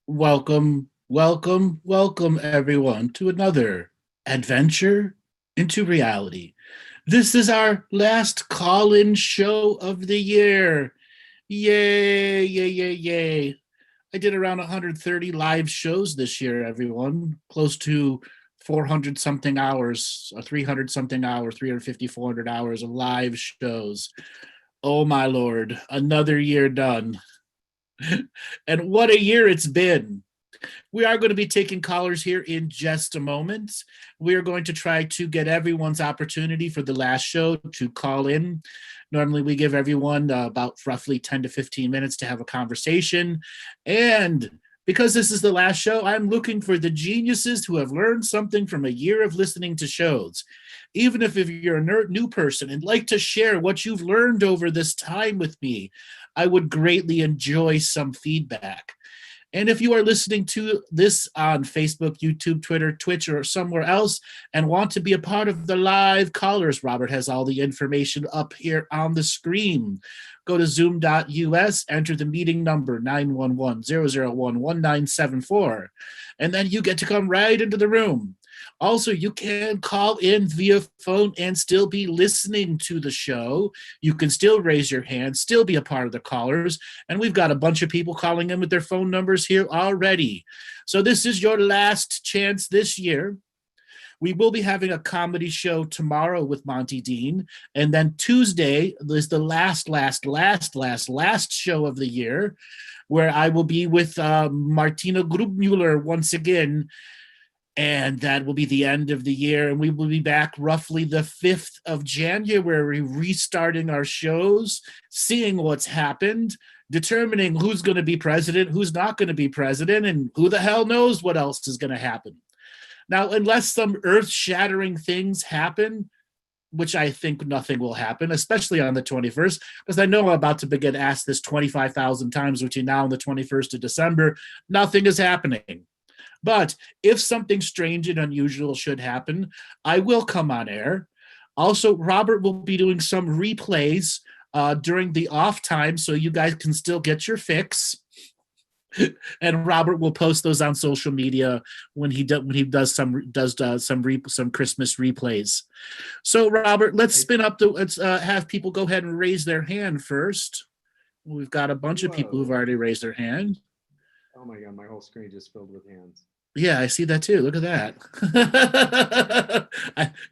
Welcome, welcome, welcome, everyone, to another adventure into reality. This is our last call in show of the year. Yay, yay, yay, yay. I did around 130 live shows this year, everyone, close to 400 something hours, 300 something hours, 350, 400 hours of live shows. Oh my lord, another year done. And what a year it's been. We are going to be taking callers here in just a moment. We are going to try to get everyone's opportunity for the last show to call in. Normally, we give everyone about roughly 10 to 15 minutes to have a conversation. And because this is the last show, I'm looking for the geniuses who have learned something from a year of listening to shows. Even if you're a new person and like to share what you've learned over this time with me, I would greatly enjoy some feedback. And if you are listening to this on Facebook, YouTube, Twitter, Twitch, or somewhere else and want to be a part of the live callers, Robert has all the information up here on the screen. Go to zoom.us, enter the meeting number 911-001-1974, and then you get to come right into the room. Also, you can call in via phone and still be listening to the show. You can still raise your hand, still be a part of the callers. And we've got a bunch of people calling in with their phone numbers here already. So this is your last chance this year. We will be having a comedy show tomorrow with Monty Dean. And then Tuesday is the last show of the year, where I will be with Martina Grubmuller once again. And that will be the end of the year. And we will be back roughly the 5th of January, restarting our shows, seeing what's happened, determining who's going to be president, who's not going to be president, and who the hell knows what else is going to happen. Now, unless some earth-shattering things happen, which I think nothing will happen, especially on the 21st, because I know I'm about to get asked this 25,000 times between now and the 21st of December, nothing is happening. But if something strange and unusual should happen, I will come on air. Also, Robert will be doing some replays during the off time, so you guys can still get your fix. And Robert will post those on social media when he does some Christmas replays. So, Robert, let's have people go ahead and raise their hand first. We've got a bunch of people who've already raised their hand. Oh my God, my whole screen just filled with hands. Yeah, I see that too. Look at that.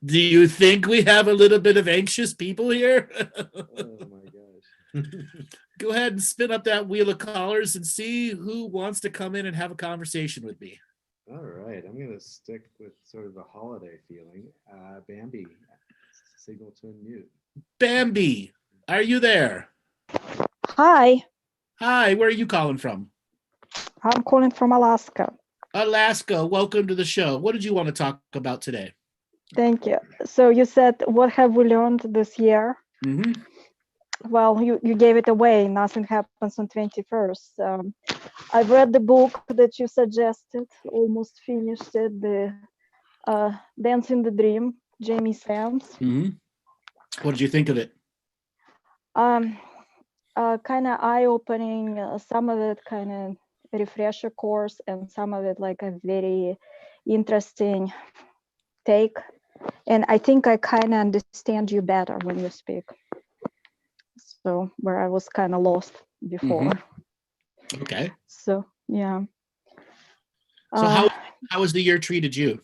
Do you think we have a little bit of anxious people here? Oh my gosh. Go ahead and spin up that wheel of callers and see who wants to come in and have a conversation with me. All right, I'm going to stick with sort of the holiday feeling. Bambi, signal to unmute. Bambi, are you there? Hi. Hi, where are you calling from? I'm calling from Alaska. Alaska, welcome to the show. What did you want to talk about today? Thank you. So you said, what have we learned this year? Mm-hmm. Well, you gave it away. Nothing happens on 21st. I've read the book that you suggested, almost finished it, the Dance in the Dream, Jamie Sams. Mm-hmm. What did you think of it? Kind of eye-opening, some of it kind of refresher course, and some of it like a very interesting take. And I think I kind of understand you better when you speak. So where I was kind of lost before. Mm-hmm. Okay. So yeah. So how has the year treated you?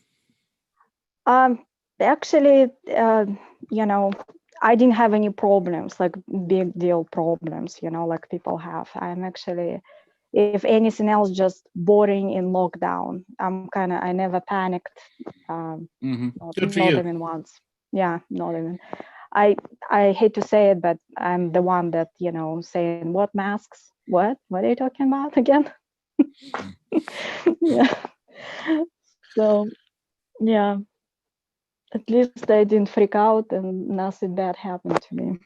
Actually, I didn't have any problems, like big deal problems, like people have. I'm actually, if anything else, just boring in lockdown. I never panicked. Mm-hmm. Good for not you. even once. Yeah, not even. I hate to say it, but I'm the one that, saying, what masks? What are you talking about again? Yeah. So, yeah. At least I didn't freak out and nothing bad happened to me.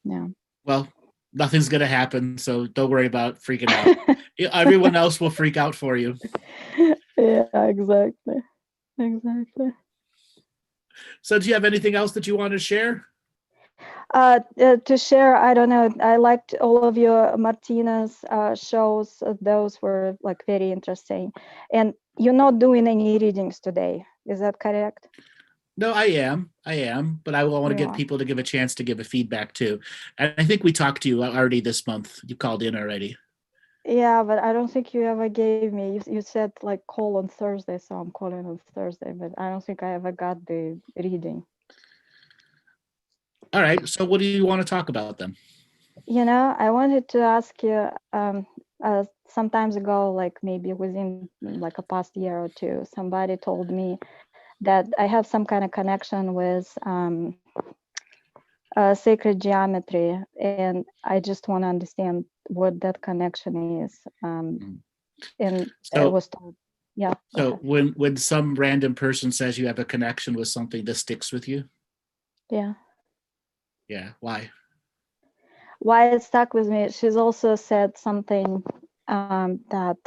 Yeah. Well, nothing's going to happen, so don't worry about freaking out. Everyone else will freak out for you. Yeah, exactly. Exactly. So do you have anything else that you want to share? To share, I don't know. I liked all of your Martina's shows. Those were like very interesting. And you're not doing any readings today. Is that correct? No, I am, but I will want to give Yeah. people to give a chance to give a feedback too. And I think we talked to you already this month. You called in already. Yeah, but I don't think you ever gave me. You said like call on Thursday, so I'm calling on Thursday. But I don't think I ever got the reading. All right. So what do you want to talk about then? I wanted to ask you. Some times ago, like maybe within like a past year or two, somebody told me that I have some kind of connection with sacred geometry, and I just want to understand what that connection is. And I So, was told, yeah. Go so ahead. when some random person says you have a connection with something, this sticks with you. Yeah. Yeah. Why? Why it stuck with me? She's also said something that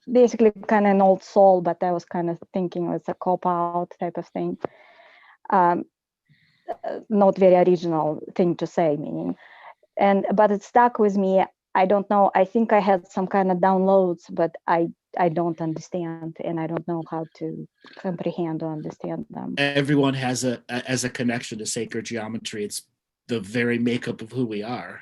basically kind of an old soul, but I was kind of thinking it's a cop out type of thing. Not very original thing to say, meaning. But it stuck with me. I don't know. I think I had some kind of downloads, but I don't understand, and I don't know how to comprehend or understand them. Everyone has a connection to sacred geometry. It's the very makeup of who we are.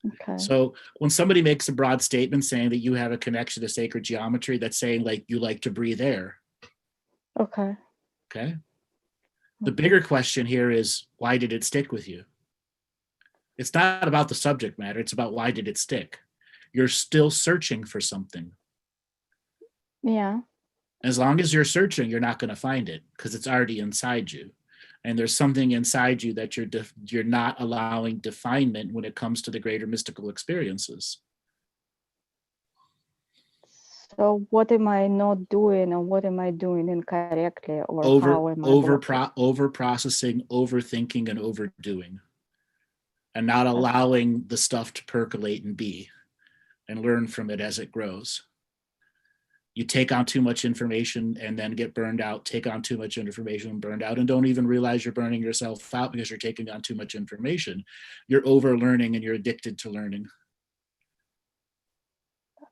Okay. So when somebody makes a broad statement saying that you have a connection to sacred geometry, that's saying like you like to breathe air. Okay. Okay. The bigger question here is, why did it stick with you? It's not about the subject matter. It's about why did it stick? You're still searching for something. Yeah. As long as you're searching, you're not going to find it because it's already inside you. And there's something inside you that you're not allowing definement when it comes to the greater mystical experiences. So what am I not doing, or what am I doing incorrectly, or how am I blocking? Over processing, overthinking, and overdoing, and not allowing the stuff to percolate and be, and learn from it as it grows. You take on too much information and then get burned out, take on too much information and burned out, and don't even realize you're burning yourself out because you're taking on too much information. You're over learning and you're addicted to learning.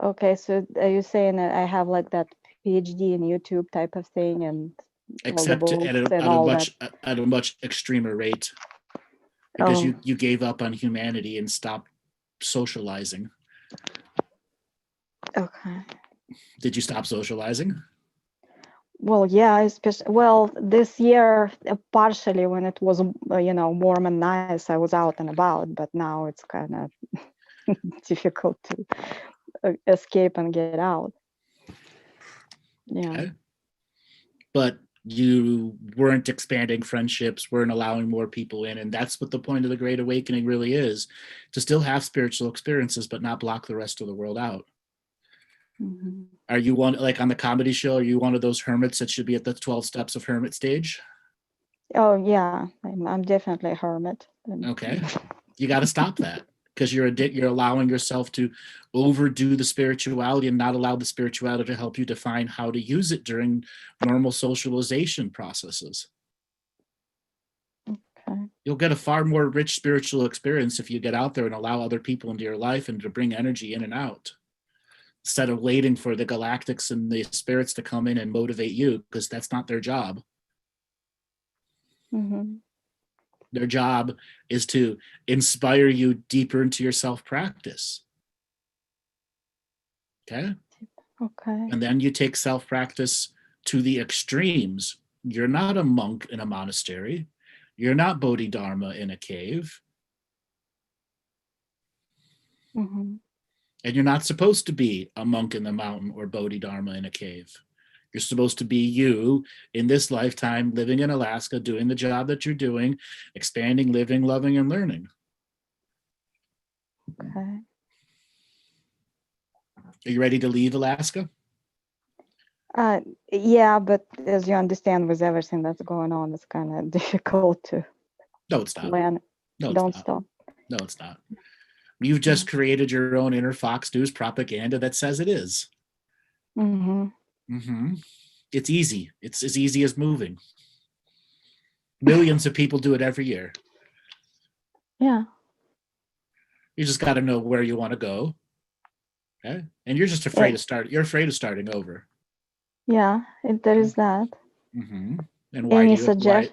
Okay, so are you saying that I have like that PhD in YouTube type of thing, and all the Except books and all that? at a much extremer rate, because Oh, you gave up on humanity and stopped socializing. okay. Did you stop socializing? Well, yeah, especially this year, partially when it was warm and nice, I was out and about, but now it's kind of difficult to escape and get out. Yeah. Okay. But you weren't expanding friendships, weren't allowing more people in. And that's what the point of the Great Awakening really is, to still have spiritual experiences, but not block the rest of the world out. Mm-hmm. Are you one, like on the comedy show, are you one of those hermits that should be at the 12 steps of hermit stage? Oh, yeah, I'm definitely a hermit. Okay. You got to stop that, because you're allowing yourself to overdo the spirituality and not allow the spirituality to help you define how to use it during normal socialization processes. Okay. You'll get a far more rich spiritual experience if you get out there and allow other people into your life and to bring energy in and out, instead of waiting for the galactics and the spirits to come in and motivate you, because that's not their job. Mm-hmm. Their job is to inspire you deeper into your self-practice. Okay? Okay. And then you take self-practice to the extremes. You're not a monk in a monastery. You're not Bodhidharma in a cave. Mm-hmm. And you're not supposed to be a monk in the mountain or Bodhidharma in a cave. You're supposed to be you in this lifetime, living in Alaska, doing the job that you're doing, expanding, living, loving, and learning. Okay. Are you ready to leave Alaska? Yeah, but as you understand, with everything that's going on, it's kind of difficult to No, it's not. plan. No, it's Don't not. stop. No, it's not. You've just created your own inner Fox News propaganda that says it is. Mm-hmm. It's easy. It's as easy as moving. Millions of people do it every year. Yeah. You just got to know where you want to go. Okay. And you're just afraid to start. You're afraid of starting over. Yeah, there is that. And why Any do you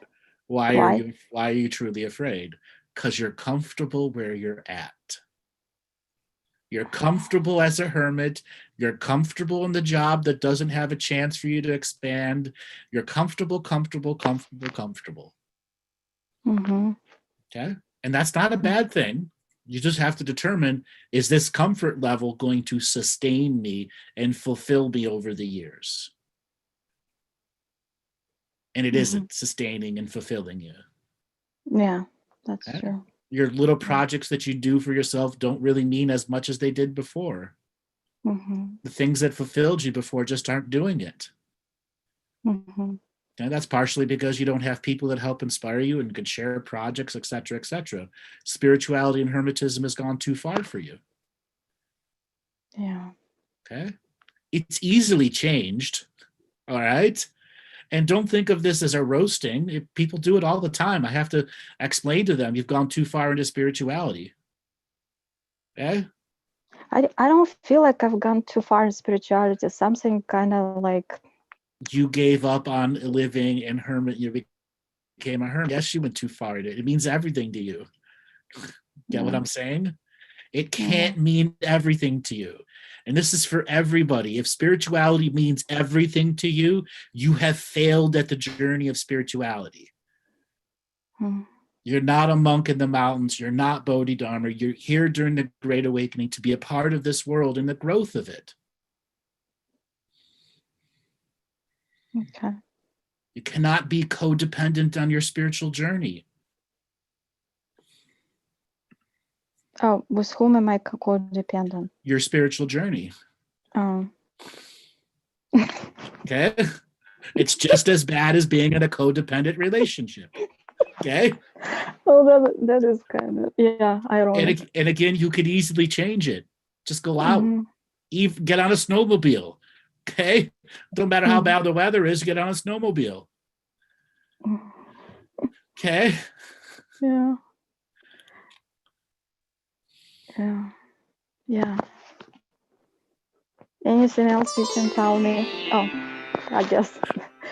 why? why are you truly afraid? Because you're comfortable where you're at. You're comfortable as a hermit. You're comfortable in the job that doesn't have a chance for you to expand. You're comfortable. Okay. And that's not a bad thing. You just have to determine, is this comfort level going to sustain me and fulfill me over the years? And it isn't sustaining and fulfilling you. Yeah, that's true. Your little projects that you do for yourself don't really mean as much as they did before. The things that fulfilled you before just aren't doing it. And that's partially because you don't have people that help inspire you and can share projects, etc., etc. Spirituality and hermetism has gone too far for you. Yeah. Okay. It's easily changed. All right. And don't think of this as a roasting. People do it all the time. I have to explain to them, you've gone too far into spirituality. Okay? I don't feel like I've gone too far in spirituality. Something kind of like... You gave up on living and hermit. You became a hermit. Yes, you went too far. It means everything to you. Get what I'm saying? It can't mean everything to you. And this is for everybody. If spirituality means everything to you, you have failed at the journey of spirituality. You're not a monk in the mountains. You're not Bodhidharma. You're here during the Great Awakening to be a part of this world and the growth of it. Okay. You cannot be codependent on your spiritual journey. Oh, with whom am I codependent? Your spiritual journey. Oh. Okay? It's just as bad as being in a codependent relationship. Okay? Oh, that is kind of, yeah, ironic. And again, you could easily change it. Just go out. Get on a snowmobile. Okay? Don't matter how bad the weather is, get on a snowmobile. Okay? Yeah. Yeah. Anything else you can tell me? Oh, I guess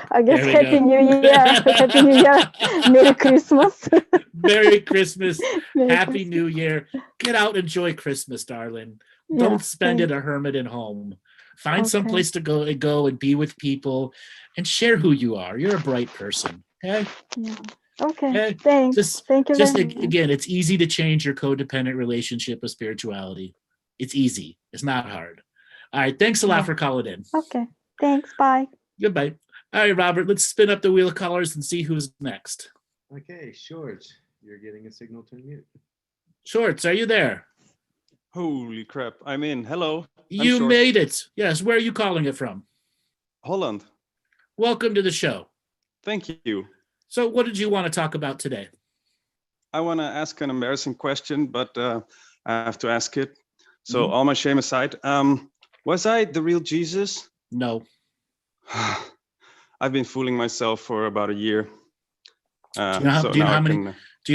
Happy New Year. Happy New Year. Merry Christmas. Merry Christmas. Happy New Year. Get out, enjoy Christmas, darling. Don't spend it a hermit at home. Find some place to go and be with people and share who you are. You're a bright person. Okay? Yeah. Okay. Thanks. Thank you very much. Again, it's easy to change your codependent relationship with spirituality. It's easy. It's not hard. All right. Thanks a lot for calling in. Okay. Thanks. Bye. Goodbye. All right, Robert, let's spin up the wheel of colors and see who's next. Okay, Short, you're getting a signal to unmute. Shorts, are you there? Holy crap. I'm in. Hello. You made it. Yes. Where are you calling it from? Holland. Welcome to the show. Thank you. So what did you want to talk about today? I want to ask an embarrassing question, but I have to ask it. So all my shame aside, was I the real Jesus? No. I've been fooling myself for about a year. Do you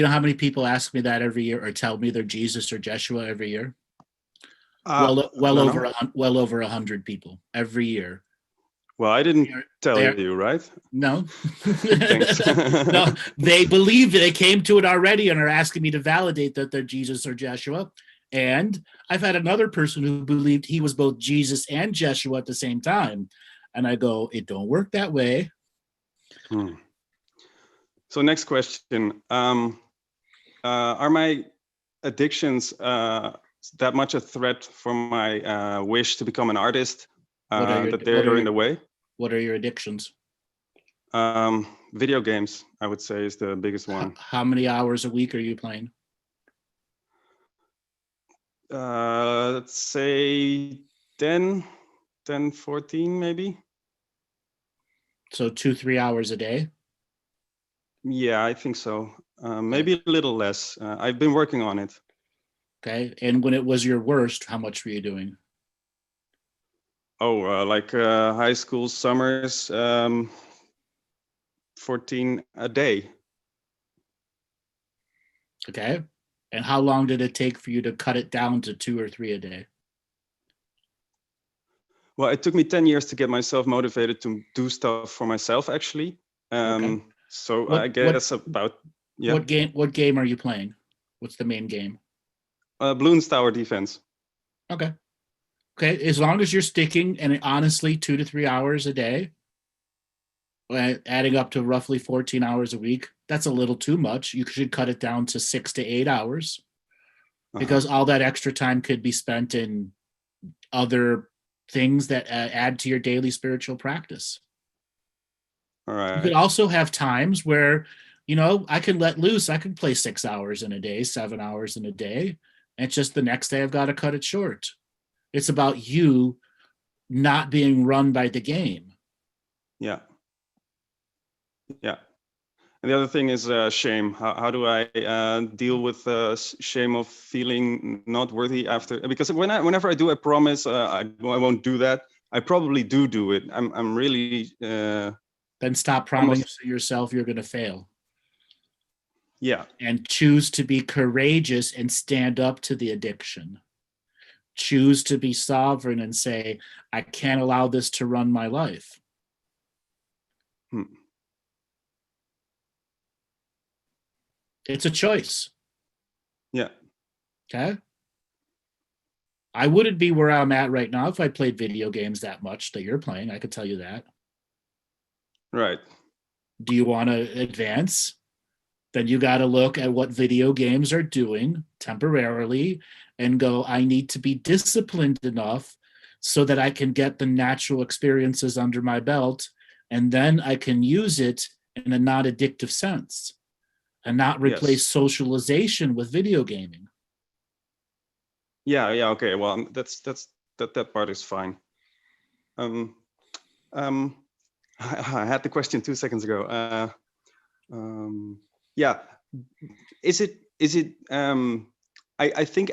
know how many people ask me that every year or tell me they're Jesus or Jeshua every year? Well over 100 people every year. Well, I didn't tell you, right? No. No, they believe they came to it already and are asking me to validate that they're Jesus or Jeshua. And I've had another person who believed he was both Jesus and Jeshua at the same time. And I go, it don't work that way. So next question. Are my addictions that much a threat for my wish to become an artist that they're in the way? What are your addictions? Video games, I would say, is the biggest one. How many hours a week are you playing? Let's say 10, 14 maybe. So 2-3 hours a day? Yeah, I think so. Maybe a little less. I've been working on it. Okay. And when it was your worst, how much were you doing? Like high school summers, 14 a day. Okay. And how long did it take for you to cut it down to 2 or 3 a day? Well, it took me 10 years to get myself motivated to do stuff for myself, actually. Okay. So I guess about, yeah. What game are you playing? What's the main game? Bloons Tower Defense. Okay. Okay. As long as you're sticking, and honestly, 2 to 3 hours a day, adding up to roughly 14 hours a week, that's a little too much. You should cut it down to 6 to 8 hours, because all that extra time could be spent in other things that add to your daily spiritual practice. All right. You could also have times where, I can let loose. I can play 6 hours in a day, 7 hours in a day. And it's just the next day I've got to cut it short. It's about you not being run by the game. Yeah. Yeah. And the other thing is shame. How do I deal with shame of feeling not worthy after? Because whenever I do a promise, I won't do that. I probably do it. I'm really. Then stop promising yourself you're going to fail. Yeah. And choose to be courageous and stand up to the addiction. Choose to be sovereign and say, I can't allow this to run my life. It's a choice. Yeah. Okay. I wouldn't be where I'm at right now if I played video games that much that you're playing. I could tell you that. Right. Do you want to advance? Then you got to look at what video games are doing temporarily and go, I need to be disciplined enough so that I can get the natural experiences under my belt, and then I can use it in a non-addictive sense and not replace socialization with video gaming. Yeah. Okay. Well, that part is fine. I had the question 2 seconds ago. Yeah. Is it? I think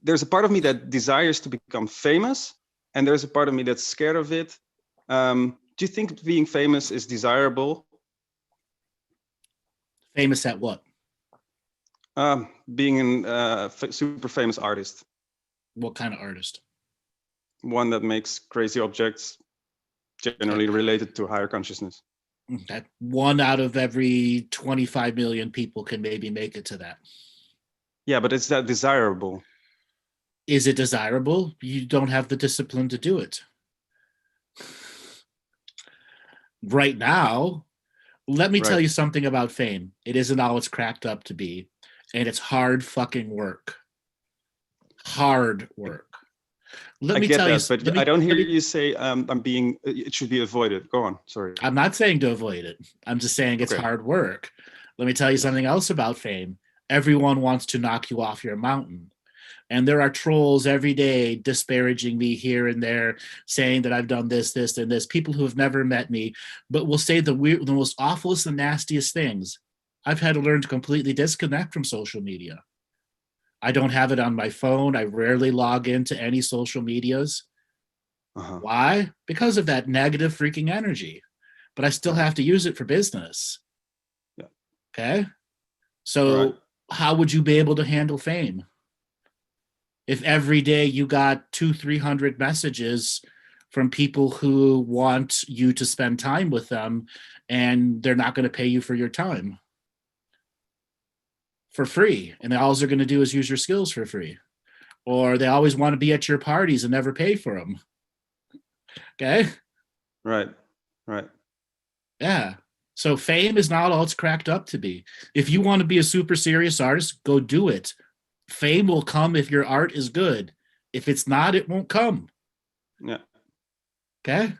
there's a part of me that desires to become famous, and there's a part of me that's scared of it. Do you think being famous is desirable? Famous at what? Being a super famous artist. What kind of artist? One that makes crazy objects, generally related to higher consciousness. That 1 out of every 25 million people can maybe make it to that. Yeah, but is that desirable? Is it desirable? You don't have the discipline to do it. Right now, let me tell you something about fame. It isn't all it's cracked up to be, and it's hard fucking work. Hard work. Let me tell you, but I don't hear you say it should be avoided. Go on, sorry. I'm not saying to avoid it. I'm just saying it's hard work. Let me tell you something else about fame. Everyone wants to knock you off your mountain. And there are trolls every day disparaging me here and there, saying that I've done this, this, and this. People who have never met me, but will say the most awfulest and nastiest things. I've had to learn to completely disconnect from social media. I don't have it on my phone. I rarely log into any social medias. Why? Because of that negative freaking energy. But I still have to use it for business. Yeah. Okay? So how would you be able to handle fame? If every day you got 200-300 messages from people who want you to spend time with them and they're not going to pay you for your time for free, and all they're going to do is use your skills for free, or they always want to be at your parties and never pay for them. Okay? Right. Yeah. So fame is not all it's cracked up to be. If you want to be a super serious artist, go do it. Fame will come if your art is good. If it's not, it won't come. Yeah. Okay?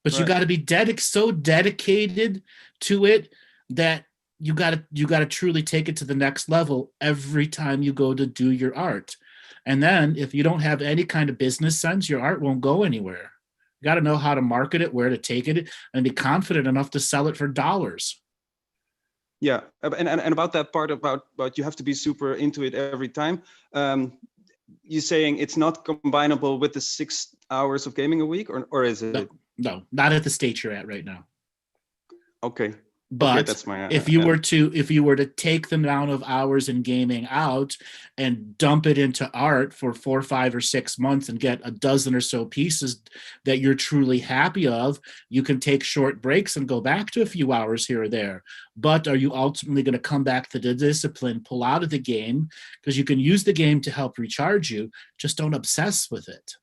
But you got to be so dedicated to it that you got to truly take it to the next level every time you go to do your art. And then if you don't have any kind of business sense, your art won't go anywhere. You got to know how to market it, where to take it, and be confident enough to sell it for dollars. Yeah, and about that part about you have to be super into it every time. you saying it's not combinable with the 6 hours of gaming a week, or is it? No, not at the state you're at right now. Okay. But okay, that's my, if you were to take the amount of hours in gaming out and dump it into art for 4, 5, or 6 months and get a dozen or so pieces that you're truly happy of, you can take short breaks and go back to a few hours here or there. But are you ultimately going to come back to the discipline, pull out of the game, because you can use the game to help recharge you, just don't obsess with it.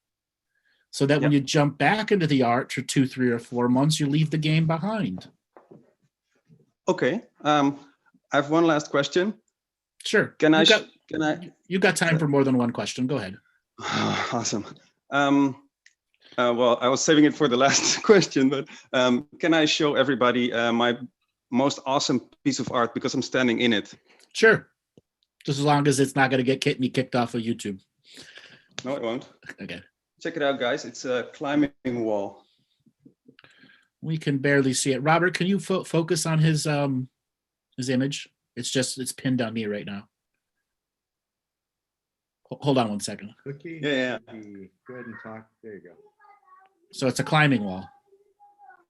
So that when you jump back into the art for 2, 3, or 4 months, you leave the game behind. Okay. I have one last question. Sure. You got time for more than one question. Go ahead. Awesome. Well, I was saving it for the last question, but can I show everybody my most awesome piece of art because I'm standing in it? Sure. Just as long as it's not going to get me kicked off of YouTube. No, it won't. Okay. Check it out, guys. It's a climbing wall. We can barely see it. Robert, can you focus on his image? It's pinned on me right now. Hold on one second. Cookie. Yeah. Go ahead and talk. There you go. So it's a climbing wall.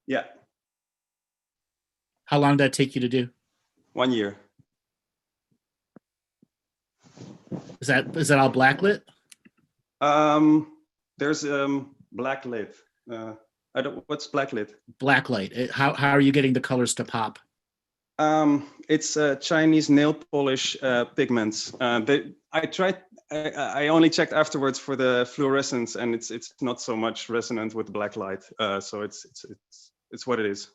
Yeah. How long did that take you to do? 1 year. Is that all blacklit? There's blacklit. What's blacklit? Blacklight. How are you getting the colors to pop? It's Chinese nail polish pigments. I only checked afterwards for the fluorescence, and it's not so much resonant with black light. So it's what it is.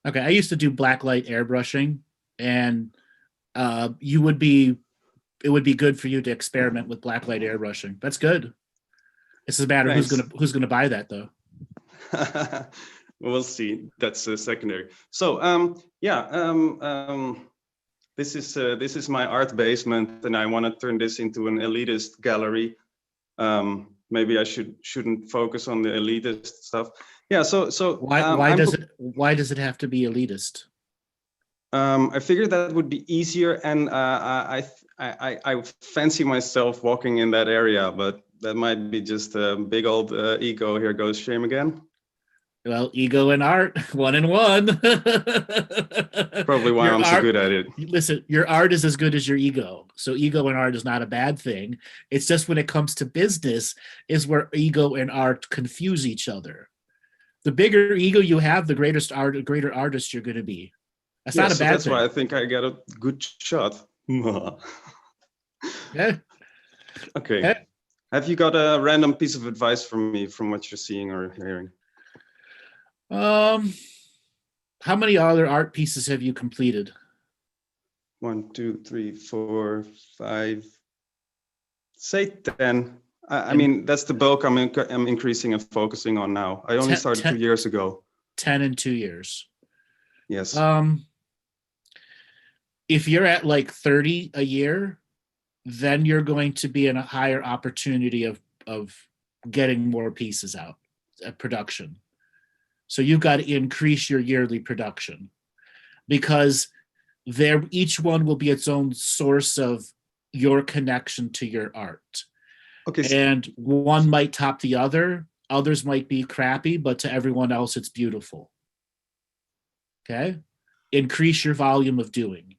Okay, I used to do blacklight airbrushing, and it would be good for you to experiment with blacklight airbrushing. That's good. It's a matter of who's gonna buy that though. We'll see. That's secondary. So this is my art basement, and I want to turn this into an elitist gallery. Maybe I shouldn't focus on the elitist stuff. Yeah. So why does it have to be elitist? I figured that would be easier, and I fancy myself walking in that area, but that might be just a big old ego. Here goes shame again. Well, ego and art, 1 and 1. Probably why I'm so good at it. Listen, your art is as good as your ego. So ego and art is not a bad thing. It's just when it comes to business is where ego and art confuse each other. The bigger ego you have, the greater artist you're going to be. That's not a bad thing. That's why I think I got a good shot. Yeah. Okay. Yeah. Have you got a random piece of advice from me from what you're seeing or hearing? How many other art pieces have you completed? 1, 2, 3, 4, 5. Say 10. I mean, that's the bulk I'm increasing and focusing on now. I only started 2 years ago. 10 in 2 years. Yes. If you're at like 30 a year, then you're going to be in a higher opportunity of getting more pieces out at production. So you've got to increase your yearly production because each one will be its own source of your connection to your art. Okay. And one might top the other. Others might be crappy, but to everyone else, it's beautiful. Okay? Increase your volume of doing.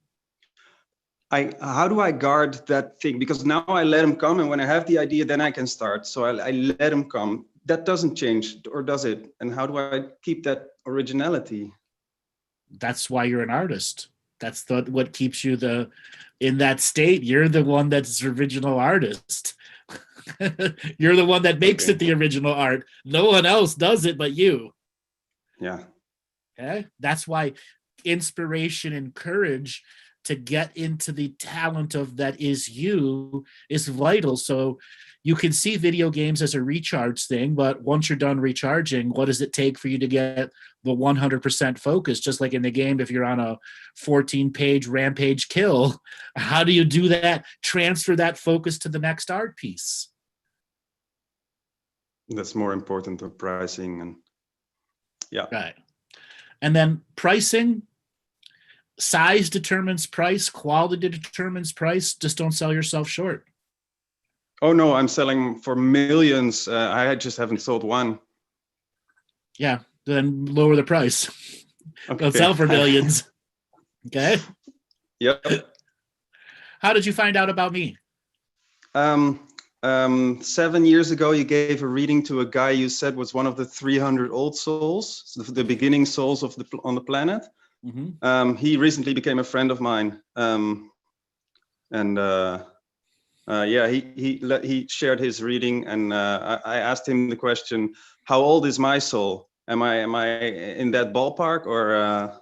How do I guard that thing? Because now I let them come, and when I have the idea, then I can start. So I let them come. That doesn't change, or does it? And how do I keep that originality? That's why you're an artist. That's what keeps you in that state. You're the one that's original artist. You're the one that makes it the original art. No one else does it but you. Yeah. Okay? That's why inspiration and courage to get into the talent of that is you is vital. So you can see video games as a recharge thing, but once you're done recharging, what does it take for you to get the 100% focus? Just like in the game, if you're on a 14-page rampage kill, how do you do that? Transfer that focus to the next art piece. That's more important than pricing. And yeah. Right. And then pricing, size determines price, quality determines price. Just don't sell yourself short. Oh no, I'm selling for millions. I just haven't sold one. Yeah, then lower the price. Okay. They'll sell for millions. Okay. Yep. How did you find out about me? 7 years ago, you gave a reading to a guy you said was one of the 300 old souls, the beginning souls of on the planet. Mm-hmm. He recently became a friend of mine, yeah, he shared his reading, and I asked him the question, "How old is my soul? Am I in that ballpark, or?"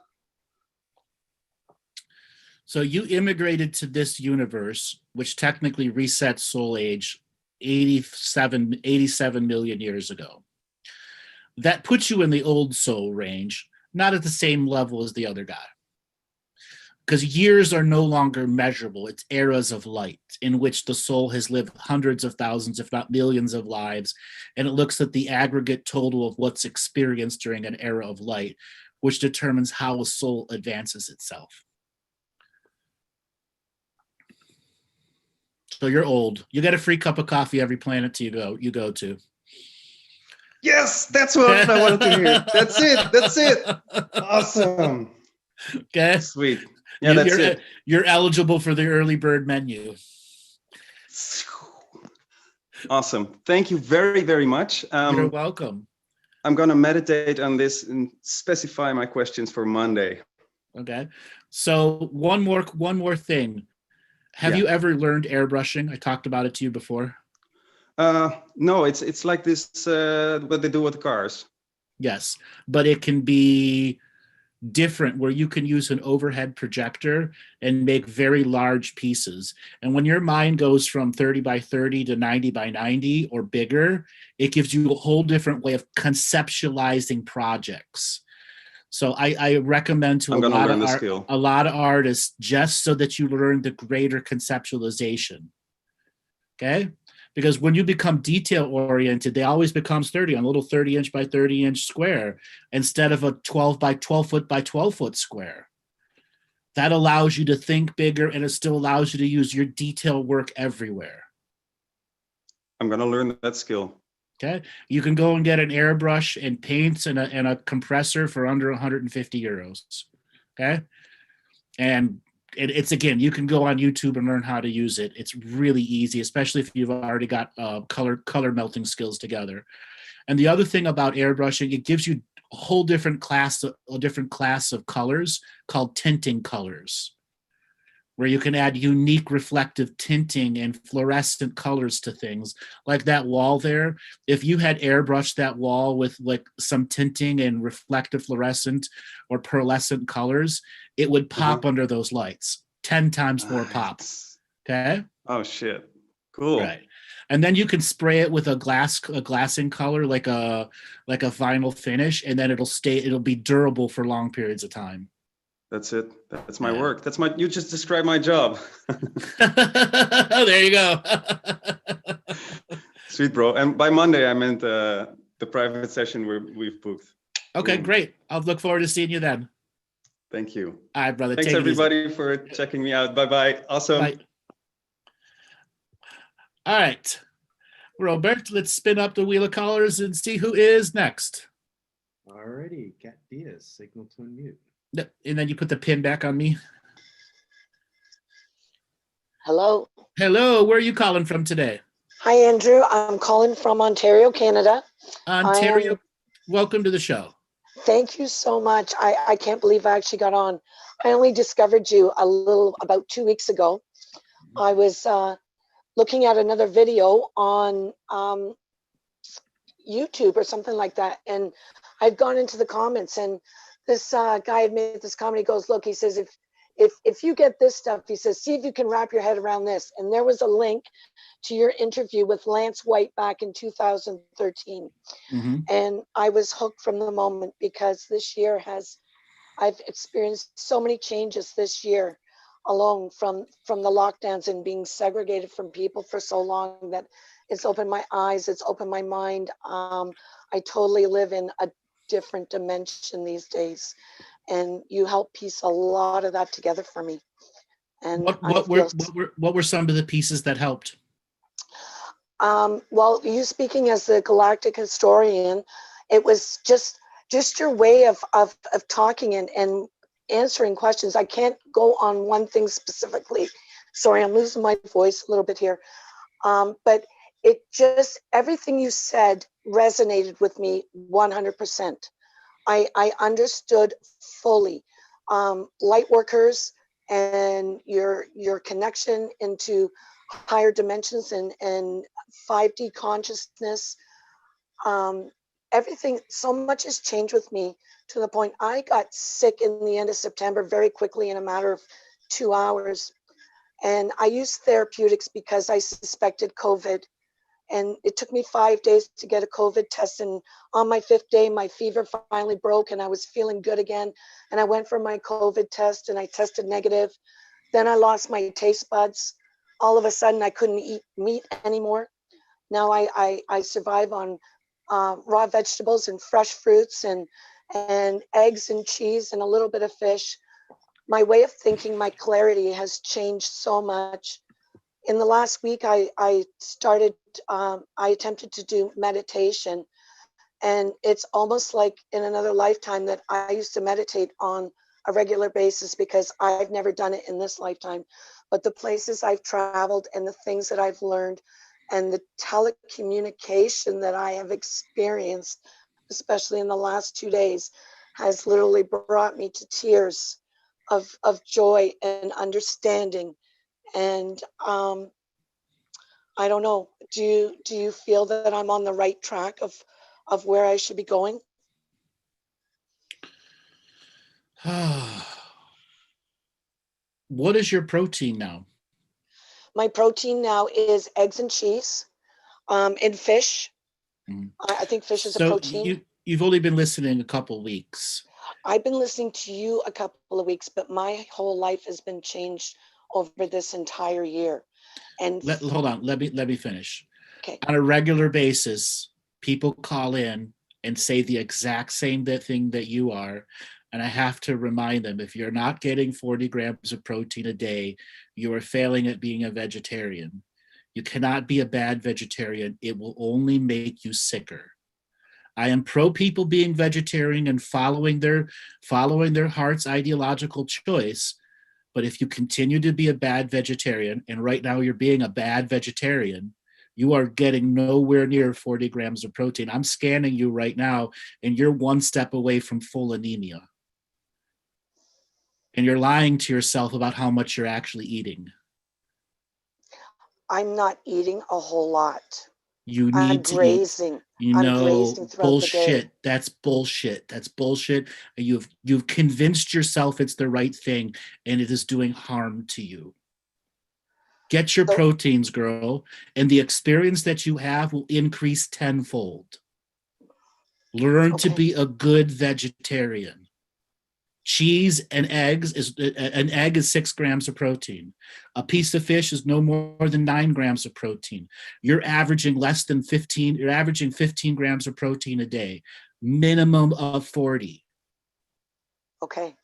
So you immigrated to this universe, which technically resets soul age 87 million years ago. That puts you in the old soul range, not at the same level as the other guy. Because years are no longer measurable. It's eras of light in which the soul has lived hundreds of thousands, if not millions of lives. And it looks at the aggregate total of what's experienced during an era of light, which determines how a soul advances itself. So you're old. You get a free cup of coffee every planet you go to. Yes, that's what I wanted to hear. That's it. That's it. Awesome. Okay. Sweet. Yeah, that's it. You're eligible for the early bird menu. Awesome. Thank you very, very much. You're welcome. I'm going to meditate on this and specify my questions for Monday. Okay. So one more thing. Have you ever learned airbrushing? I talked about it to you before. No, it's like this, what they do with cars. Yes, but it can be different, where you can use an overhead projector and make very large pieces. And when your mind goes from 30 by 30 to 90 by 90 or bigger, it gives you a whole different way of conceptualizing projects. So I recommend to a lot of artists, just so that you learn the greater conceptualization. Okay? Because when you become detail oriented, they always becomes 30 on a little 30-inch by 30-inch square instead of a 12 by 12 foot by 12 foot square. That allows you to think bigger, and it still allows you to use your detail work everywhere. I'm going to learn that skill. Okay. You can go and get an airbrush and paints and a compressor for under 150 euros. Okay. And it's, again, you can go on YouTube and learn how to use it. It's really easy, especially if you've already got color melting skills together. And the other thing about airbrushing, it gives you a whole different class of colors called tinting colors, where you can add unique reflective tinting and fluorescent colors to things. Like that wall there, if you had airbrushed that wall with like some tinting and reflective fluorescent or pearlescent colors, it would pop under those lights, 10 times more pop. Okay? Oh shit. Cool. Right. And then you can spray it with a glassing color, like a vinyl finish, and then it'll be durable for long periods of time. That's it. That's my work. You just described my job. There you go. Sweet, bro. And by Monday, I meant the private session we've booked. Okay, great. I'll look forward to seeing you then. Thank you. All right, brother. Thanks everybody for checking me out. Bye-bye. Awesome. Bye. All right, Robert, let's spin up the wheel of colors and see who is next. Alrighty, Cat Diaz, signal to unmute. And then you put the pin back on me. Hello. Hello, where are you calling from today? Hi, Andrew. I'm calling from Ontario, Canada. Ontario, welcome to the show. Thank you so much. I can't believe I actually got on. I only discovered you about 2 weeks ago. I was looking at another video on YouTube or something like that, and I'd gone into the comments, and this guy had made this comment. He goes, look, he says, if you get this stuff, he says, see if you can wrap your head around this. And there was a link to your interview with Lance White back in 2013. Mm-hmm. And I was hooked from the moment, because this year I've experienced so many changes this year alone, from the lockdowns and being segregated from people for so long, that it's opened my eyes, it's opened my mind. I totally live in a different dimension these days, and you help piece a lot of that together for me. And what were some of the pieces that helped? Well, you speaking as the Galactic historian, it was just your way of talking and answering questions. I can't go on one thing specifically. Sorry, I'm losing my voice a little bit here. But it just, everything you said resonated with me 100%. I understood fully light workers and your connection into higher dimensions and 5D consciousness. Everything, so much has changed with me to the point I got sick in the end of September very quickly in a matter of 2 hours. And I used therapeutics because I suspected COVID. And it took me 5 days to get a COVID test. And on my 5th day, my fever finally broke and I was feeling good again. And I went for my COVID test and I tested negative. Then I lost my taste buds. All of a sudden, I couldn't eat meat anymore. Now I survive on raw vegetables and fresh fruits and eggs and cheese and a little bit of fish. My way of thinking, my clarity has changed so much. In the last week, I attempted to do meditation, and it's almost like in another lifetime that I used to meditate on a regular basis because I've never done it in this lifetime. But the places I've traveled and the things that I've learned and the telecommunication that I have experienced, especially in the last 2 days, has literally brought me to tears of joy and understanding. And I don't know, do you feel that I'm on the right track of where I should be going? What is your protein now? My protein now is eggs and cheese, and fish. I think fish is a protein. You've only been listening a couple weeks. I've been listening to you a couple of weeks, but my whole life has been changed over this entire year. And hold on, let me finish. Okay. On a regular basis, people call in and say the exact same thing that you are. And I have to remind them, if you're not getting 40 grams of protein a day, you are failing at being a vegetarian. You cannot be a bad vegetarian. It will only make you sicker. I am pro people being vegetarian and following their heart's ideological choice. But if you continue to be a bad vegetarian, and right now you're being a bad vegetarian, you are getting nowhere near 40 grams of protein. I'm scanning you right now, and you're one step away from full anemia. And you're lying to yourself about how much you're actually eating. I'm not eating a whole lot. You need I'm to grazing. eat. You I'm know, grazing throughout bullshit. the day. That's bullshit. That's bullshit. You've convinced yourself it's the right thing, and it is doing harm to you. Get your proteins, girl, and the experience that you have will increase tenfold. Learn to be a good vegetarian. Cheese and eggs an egg is 6 grams of protein. A piece of fish is no more than 9 grams of protein. You're averaging 15 grams of protein a day, minimum of 40. Okay.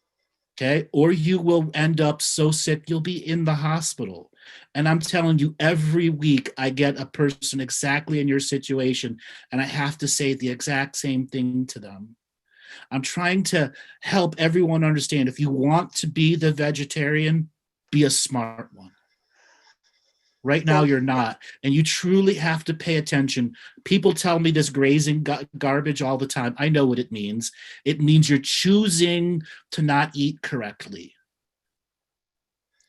Okay. Or you will end up so sick, you'll be in the hospital. And I'm telling you, every week I get a person exactly in your situation, and I have to say the exact same thing to them. I'm trying to help everyone understand, if you want to be the vegetarian, be a smart one. Right now, you're not. And you truly have to pay attention. People tell me this grazing garbage all the time. I know what it means. It means you're choosing to not eat correctly.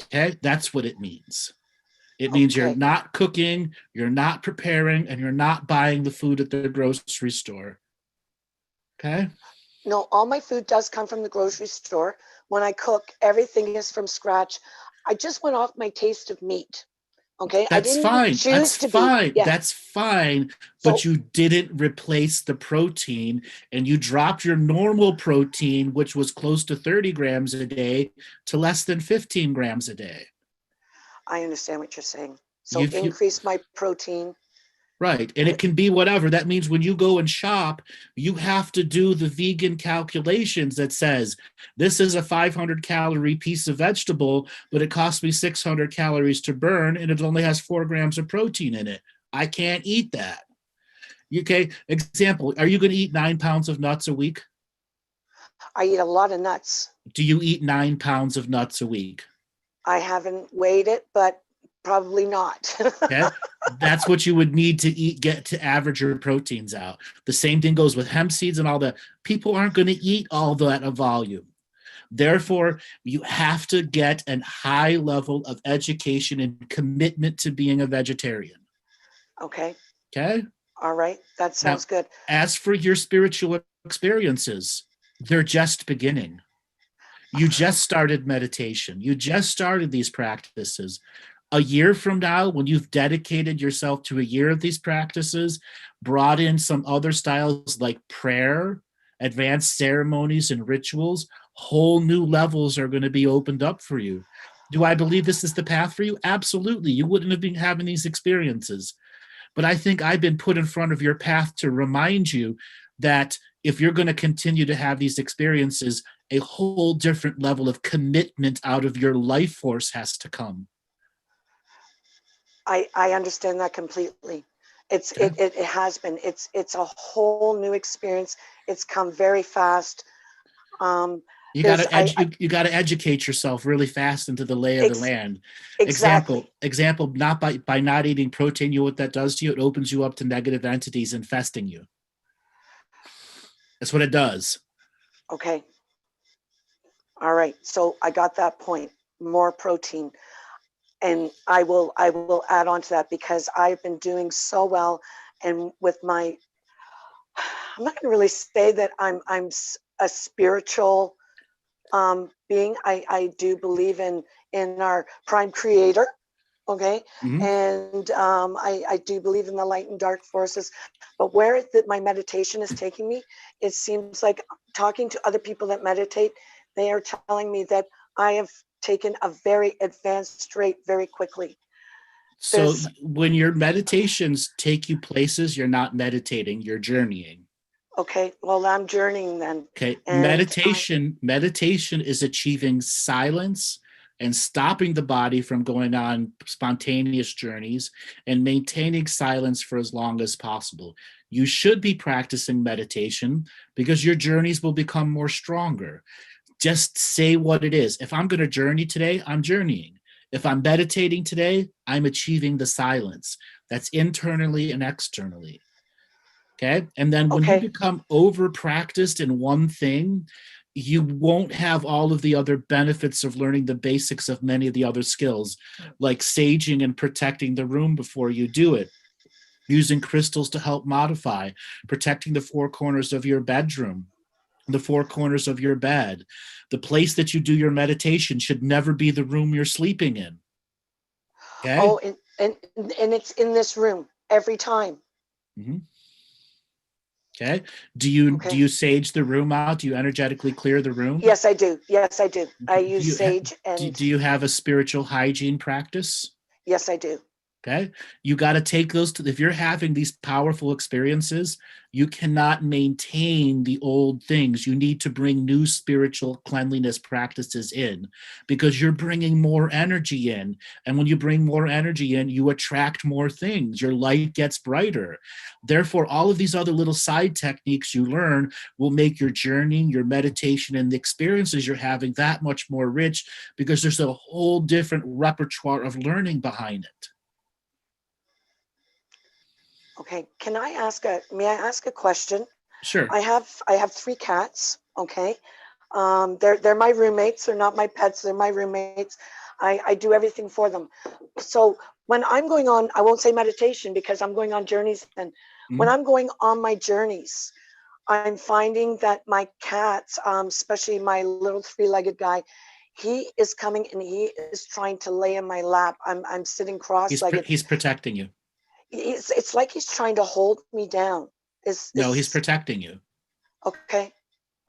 Okay? That's what it means. It means you're not cooking, you're not preparing, and you're not buying the food at the grocery store. Okay? No, all my food does come from the grocery store. When I cook, everything is from scratch. I just went off my taste of meat. Okay, that's fine. That's fine. Yeah. That's fine. But you didn't replace the protein, and you dropped your normal protein, which was close to 30 grams a day, to less than 15 grams a day. I understand what you're saying. So increase my protein. Right. And it can be whatever. That means when you go and shop, you have to do the vegan calculations that says, this is a 500 calorie piece of vegetable, but it costs me 600 calories to burn, and it only has 4 grams of protein in it. I can't eat that. Okay, example, are you going to eat 9 pounds of nuts a week? I eat a lot of nuts. Do you eat 9 pounds of nuts a week? I haven't weighed it, but probably not. Okay, that's what you would need to eat, get to average your proteins out. The same thing goes with hemp seeds and all that. People aren't going to eat all that of volume. Therefore, you have to get a high level of education and commitment to being a vegetarian. Okay. Okay. All right. That sounds good. As for your spiritual experiences, they're just beginning. You just started meditation. You just started these practices. A year from now, when you've dedicated yourself to a year of these practices, brought in some other styles like prayer, advanced ceremonies and rituals, whole new levels are going to be opened up for you. Do I believe this is the path for you? Absolutely. You wouldn't have been having these experiences. But I think I've been put in front of your path to remind you that if you're going to continue to have these experiences, a whole different level of commitment out of your life force has to come. I understand that completely. It has been. It's a whole new experience. It's come very fast. You got to educate yourself really fast into the lay of the land. Exactly. Example, not by not eating protein, you know what that does to you? It opens you up to negative entities infesting you. That's what it does. Okay. All right. So I got that point. More protein. And I will add on to that because I've been doing so well. And with my, I'm not going to really say that I'm a spiritual being. I do believe in our prime creator. Okay. Mm-hmm. And I do believe in the light and dark forces, but where my meditation is taking me, it seems like talking to other people that meditate, they are telling me that I have taken a very advanced rate very quickly. So when your meditations take you places, you're not meditating, you're journeying. Okay, well, I'm journeying then. Okay, meditation is achieving silence and stopping the body from going on spontaneous journeys and maintaining silence for as long as possible. You should be practicing meditation because your journeys will become more stronger. Just say what it is. If I'm going to journey today, I'm journeying. If I'm meditating today, I'm achieving the silence. That's internally and externally. Okay. And then when you become over practiced in one thing, you won't have all of the other benefits of learning the basics of many of the other skills, like saging and protecting the room before you do it, using crystals to help modify, protecting the four corners of your bedroom, the four corners of your bed. The place that you do your meditation should never be the room you're sleeping in. Okay. Oh, and it's in this room every time. Mm-hmm. Okay. Do you sage the room out? Do you energetically clear the room? Yes, I do. Yes, I do. I use sage and. Do you have a spiritual hygiene practice? Yes, I do. Okay. You got to take those if you're having these powerful experiences, you cannot maintain the old things. You need to bring new spiritual cleanliness practices in because you're bringing more energy in. And when you bring more energy in, you attract more things. Your light gets brighter. Therefore, all of these other little side techniques you learn will make your journey, your meditation, and the experiences you're having that much more rich because there's a whole different repertoire of learning behind it. Okay, may I ask a question? Sure. I have 3 cats, okay? They're my roommates, they're not my pets, they're my roommates. I do everything for them. So when I'm going on, I won't say meditation because I'm going on journeys, and when I'm going on my journeys, I'm finding that my cats, especially my little 3-legged guy, he is coming and he is trying to lay in my lap. I'm sitting cross-legged. He's protecting you. It's like he's trying to hold me down. No, he's protecting you. Okay.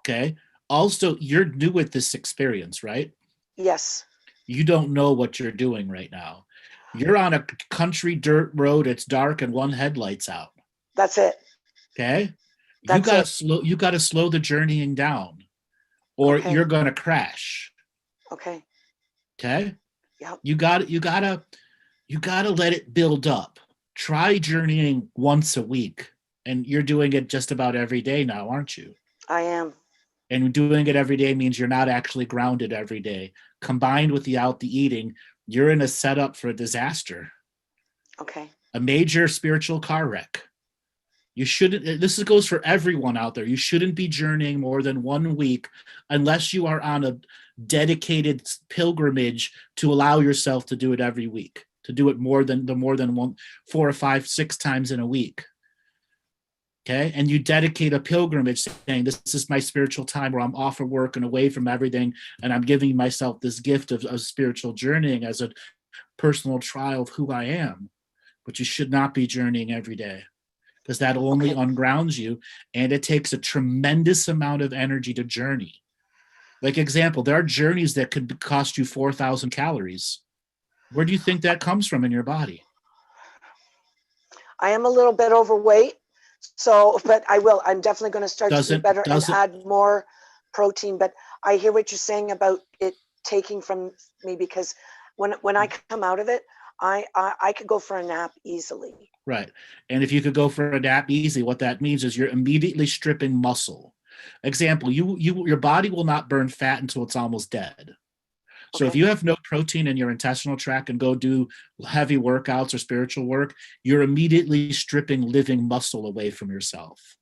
Okay. Also, you're new at this experience, right? Yes. You don't know what you're doing right now. You're on a country dirt road. It's dark and one headlight's out. That's it. Okay. You got to slow the journeying down or you're going to crash. Okay. Okay. Yeah. You got to let it build up. try journeying once a week. And you're doing it just about every day now, aren't you? I am. And doing it every day means you're not actually grounded every day. Combined with the eating, you're in a setup for a disaster. Okay. A major spiritual car wreck. You shouldn't, this goes for everyone out there. You shouldn't be journeying more than 1 week unless you are on a dedicated pilgrimage to allow yourself to do it every week, to do it more than 4 or 5, 6 times in a week. Okay. And you dedicate a pilgrimage saying, this is my spiritual time where I'm off of work and away from everything. And I'm giving myself this gift of spiritual journeying as a personal trial of who I am. But you should not be journeying every day, because that only ungrounds you, and it takes a tremendous amount of energy to journey. Like example, there are journeys that could cost you 4,000 calories. Where do you think that comes from in your body? I am a little bit overweight, so, but I'm definitely going to start to do better and add more protein. But I hear what you're saying about it taking from me, because when I come out of it, I could go for a nap easily. Right. And if you could go for a nap easy, what that means is you're immediately stripping muscle. Example, your body will not burn fat until it's almost dead. So if you have no protein in your intestinal tract and go do heavy workouts or spiritual work, you're immediately stripping living muscle away from yourself.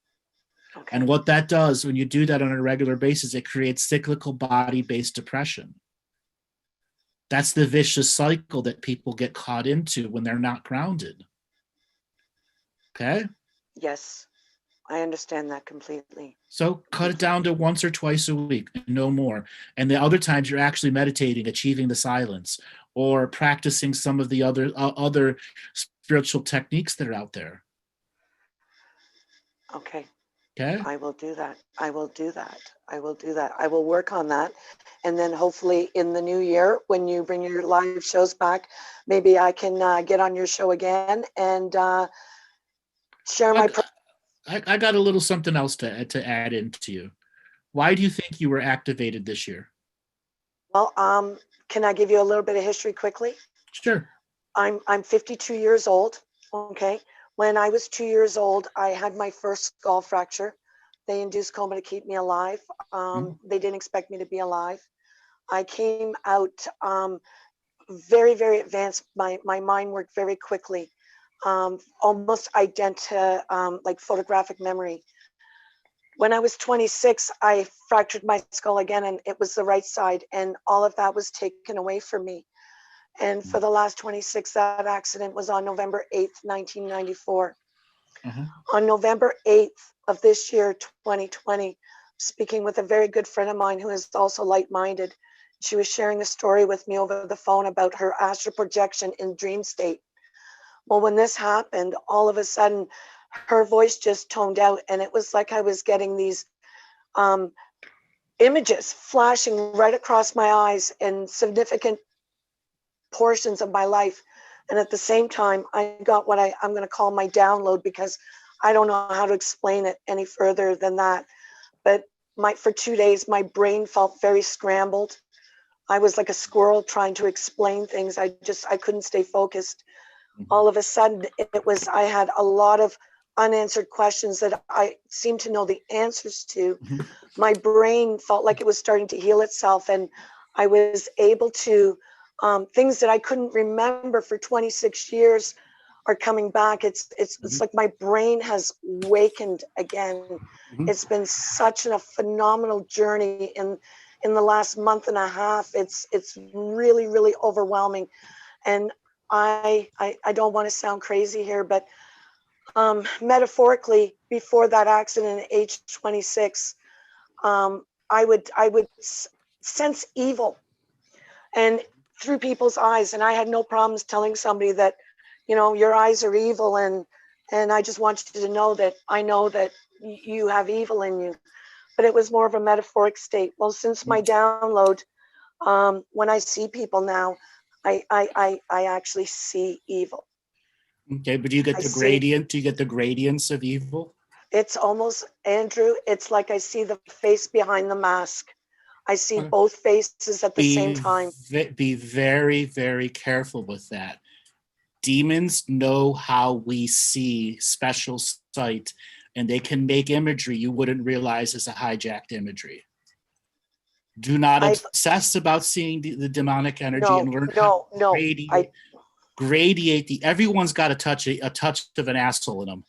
Okay. And what that does when you do that on a regular basis, it creates cyclical body-based depression. That's the vicious cycle that people get caught into when they're not grounded. Okay? Yes, I understand that completely. So cut it down to once or twice a week, no more. And the other times you're actually meditating, achieving the silence, or practicing some of the other spiritual techniques that are out there. Okay. Okay. I will do that. I will do that. I will do that. I will work on that. And then hopefully in the new year, when you bring your live shows back, maybe I can get on your show again and share my... I got a little something else to add into you. Why do you think you were activated this year? Well, can I give you a little bit of history quickly? Sure. I'm 52 years old. Okay. When I was 2 years old, I had my first skull fracture. They induced coma to keep me alive. They didn't expect me to be alive. I came out very, very advanced. My mind worked very quickly, almost like photographic memory. When I was 26, I fractured my skull again, and it was the right side, and all of that was taken away from me. And for the last 26, that accident was on November 8th, 1994. On November 8th of this year, 2020, speaking with a very good friend of mine who is also light-minded, she was sharing a story with me over the phone about her astral projection in dream state. Well, when this happened, all of a sudden, her voice just toned out, and it was like I was getting these images flashing right across my eyes in significant portions of my life. And at the same time, I got what I'm going to call my download, because I don't know how to explain it any further than that. But for 2 days, my brain felt very scrambled. I was like a squirrel trying to explain things. I couldn't stay focused. All of a sudden, I had a lot of unanswered questions that I seemed to know the answers to. My brain felt like it was starting to heal itself, and I was able to, things that I couldn't remember for 26 years are coming back. It's like my brain has wakened again. It's been such a phenomenal journey in the last month and a half. It's really, really overwhelming. And I don't want to sound crazy here, but metaphorically, before that accident at age 26, I would sense evil and through people's eyes, and I had no problems telling somebody that, your eyes are evil, and I just want you to know that I know that you have evil in you. But it was more of a metaphoric state. Well, since my download, when I see people now, I actually see evil. Okay, but do you get the gradient? Do you get the gradients of evil? It's almost, Andrew, it's like I see the face behind the mask. I see both faces at the same time. Be very, very careful with that. Demons know how we see special sight, and they can make imagery you wouldn't realize is a hijacked imagery. Do not obsess about seeing the demonic energy and learn how to gradiate the. Everyone's got a touch of an asshole in them.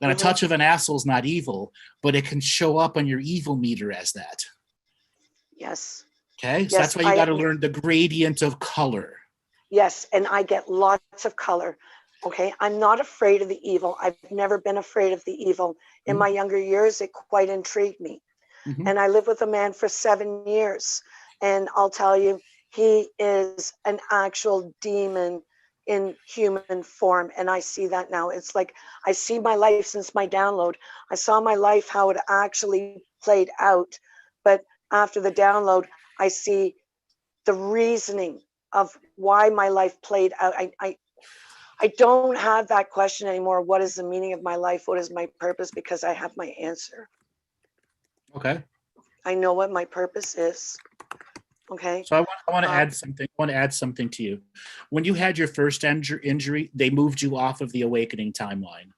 And a touch of an asshole is not evil, but it can show up on your evil meter as that. Yes. Okay, so that's why you got to learn the gradient of color. Yes, and I get lots of color. Okay, I'm not afraid of the evil. I've never been afraid of the evil. In my younger years, it quite intrigued me. And I lived with a man for 7 years. And I'll tell you, he is an actual demon in human form. And I see that now. It's like I see my life since my download. I saw my life, how it actually played out. But after the download, I see the reasoning of why my life played out. I don't have that question anymore. What is the meaning of my life? What is my purpose? Because I have my answer. Okay. I know what my purpose is. Okay. So I want to add something. I want to add something to you. When you had your first injury, they moved you off of the awakening timeline.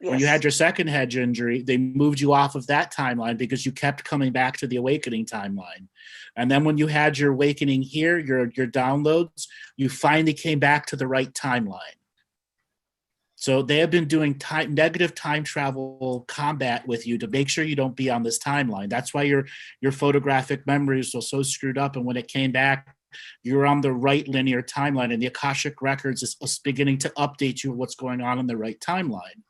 Yes. When you had your second head injury, they moved you off of that timeline because you kept coming back to the awakening timeline. And then when you had your awakening here, your downloads, you finally came back to the right timeline. So they have been doing negative time travel combat with you to make sure you don't be on this timeline. That's why your photographic memories were so screwed up. And when it came back, you're on the right linear timeline. And the Akashic Records is beginning to update you what's going on in the right timeline.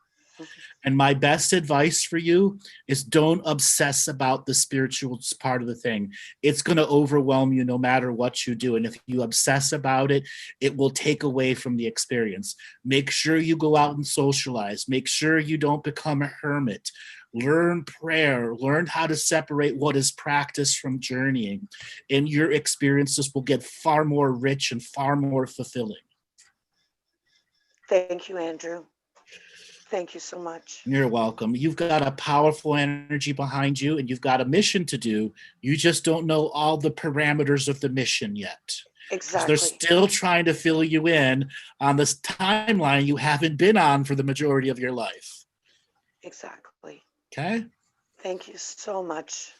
And my best advice for you is don't obsess about the spiritual part of the thing. It's going to overwhelm you no matter what you do. And if you obsess about it, it will take away from the experience. Make sure you go out and socialize. Make sure you don't become a hermit. Learn prayer. Learn how to separate what is practice from journeying. And your experiences will get far more rich and far more fulfilling. Thank you, Andrew. Thank you so much. You're welcome. You've got a powerful energy behind you and you've got a mission to do. You just don't know all the parameters of the mission yet. Exactly. They're still trying to fill you in on this timeline you haven't been on for the majority of your life. Exactly. Okay? Thank you so much.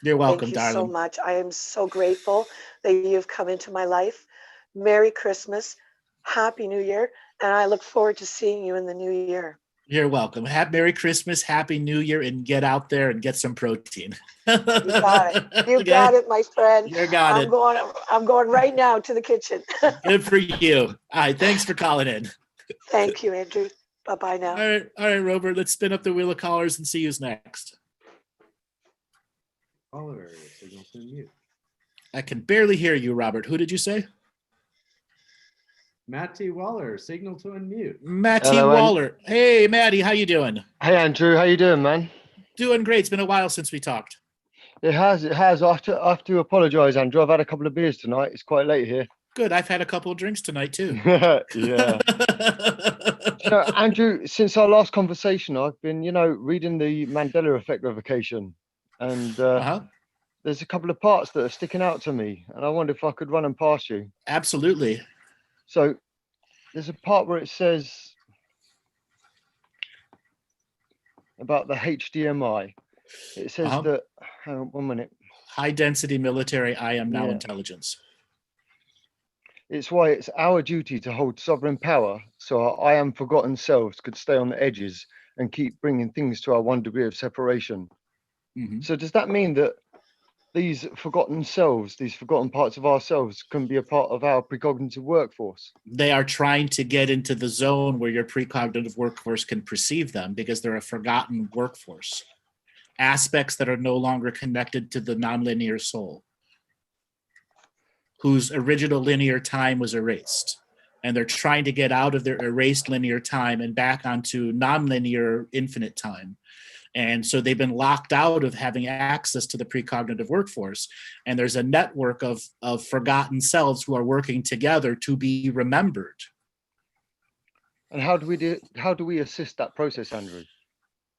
You're welcome, darling. Thank you so much. I am so grateful that you've come into my life. Merry Christmas. Happy New Year. And I look forward to seeing you in the new year. You're welcome. Merry Christmas, Happy New Year, and get out there and get some protein. You got it. You got it, my friend. You got it. I'm going right now to the kitchen. Good for you. All right. Thanks for calling in. Thank you, Andrew. Bye-bye now. All right, Robert. Let's spin up the wheel of callers and see who's next. Caller, signal to mute. I can barely hear you, Robert. Who did you say? Matty Waller, signal to unmute. Matty Waller. Hey, Matty, how you doing? Hey, Andrew, how you doing, man? Doing great. It's been a while since we talked. It has. I have to apologize, Andrew. I've had a couple of beers tonight. It's quite late here. Good. I've had a couple of drinks tonight, too. Yeah. So, Andrew, since our last conversation, I've been, reading the Mandela Effect revocation. And there's a couple of parts that are sticking out to me. And I wonder if I could run them past you. Absolutely. So there's a part where it says about the HDMI. It says that, hang on 1 minute. High density military, I am now intelligence. It's why it's our duty to hold sovereign power so our I am forgotten selves could stay on the edges and keep bringing things to our 1 degree of separation. Mm-hmm. So does that mean that these forgotten selves, these forgotten parts of ourselves can be a part of our precognitive workforce? They are trying to get into the zone where your precognitive workforce can perceive them because they're a forgotten workforce. Aspects that are no longer connected to the nonlinear soul, whose original linear time was erased. And they're trying to get out of their erased linear time and back onto nonlinear infinite time. And so they've been locked out of having access to the precognitive workforce. And there's a network of forgotten selves who are working together to be remembered. And how do we assist that process, Andrew?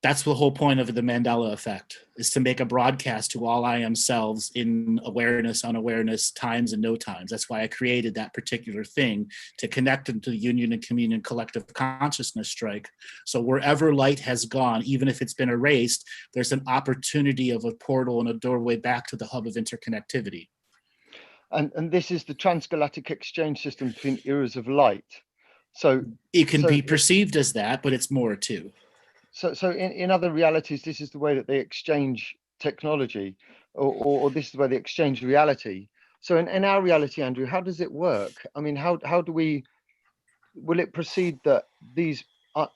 That's the whole point of the Mandela effect, is to make a broadcast to all I am selves in awareness, unawareness, times and no times. That's why I created that particular thing, to connect them to the union and communion collective consciousness strike. So wherever light has gone, even if it's been erased, there's an opportunity of a portal and a doorway back to the hub of interconnectivity. And this is the transgalactic exchange system between eras of light. So it can be perceived as that, but it's more too. So in other realities, this is the way that they exchange technology, or this is the way they exchange reality. So in our reality, Andrew, how does it work? I mean, how do will it proceed that these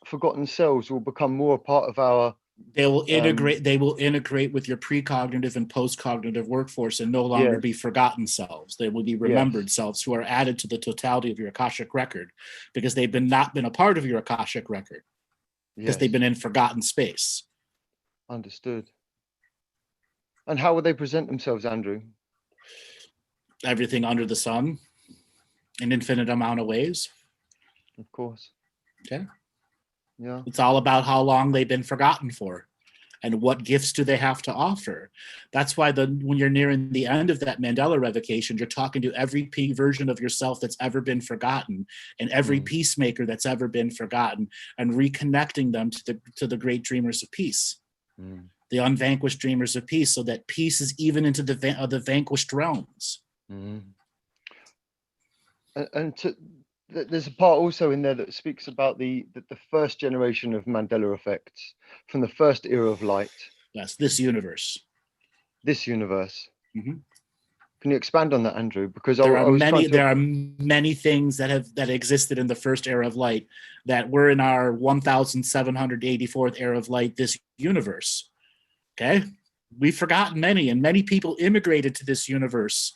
forgotten selves will become more a part of our... They will integrate with your precognitive and postcognitive workforce and no longer be forgotten selves. They will be remembered selves who are added to the totality of your Akashic record, because they've not been a part of your Akashic record. Because they've been in forgotten space. Understood. And how will they present themselves, Andrew? Everything under the sun, an infinite amount of ways. Of course. Okay. Yeah. It's all about how long they've been forgotten for, and what gifts do they have to offer. That's why when you're nearing the end of that Mandela revocation, you're talking to every version of yourself that's ever been forgotten, and every peacemaker that's ever been forgotten, and reconnecting them to the great dreamers of peace, the unvanquished dreamers of peace, so that peace is even into the vanquished realms. There's a part also in there that speaks about the first generation of Mandela effects from the first era of light. Yes, this universe. This universe. Can you expand on that, Andrew? Because there are many things that existed in the first era of light that were in our 1784th era of light, this universe. Okay, we've forgotten many, and many people immigrated to this universe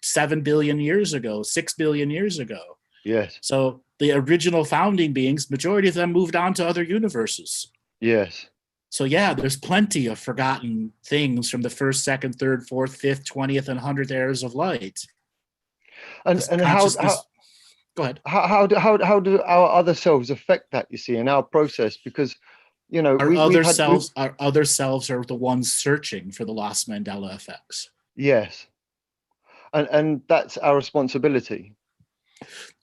7 billion years ago, 6 billion years ago. Yes. So the original founding beings, majority of them moved on to other universes. Yes. So yeah, there's plenty of forgotten things from the first, second, third, fourth, fifth, 20th, and 100th eras of light. And how go ahead. How do our other selves affect that, you see, in our process? Because, you know, our other selves are the ones searching for the lost Mandela effects. Yes. And that's our responsibility.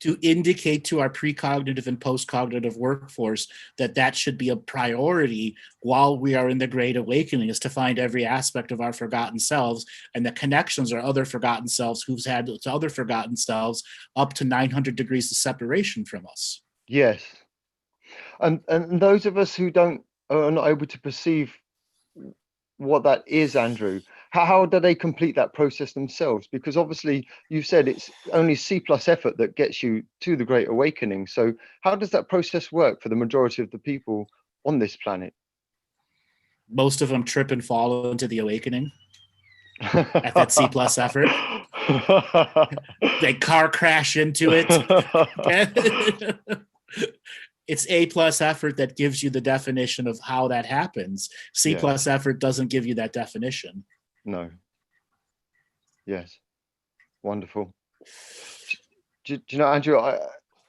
To indicate to our precognitive and postcognitive workforce that should be a priority while we are in the Great Awakening, is to find every aspect of our forgotten selves and the connections or other forgotten selves who've had to other forgotten selves up to 900 degrees of separation from us. Yes. And those of us who are not able to perceive what that is, Andrew, how do they complete that process themselves? Because obviously you've said it's only C+ effort that gets you to the Great Awakening. So how does that process work for the majority of the people on this planet? Most of them trip and fall into the awakening at that C+ effort. They car crash into it. It's A+ effort that gives you the definition of how that happens. C+ effort doesn't give you that definition. No. Yes. Wonderful. Do you know, Andrew,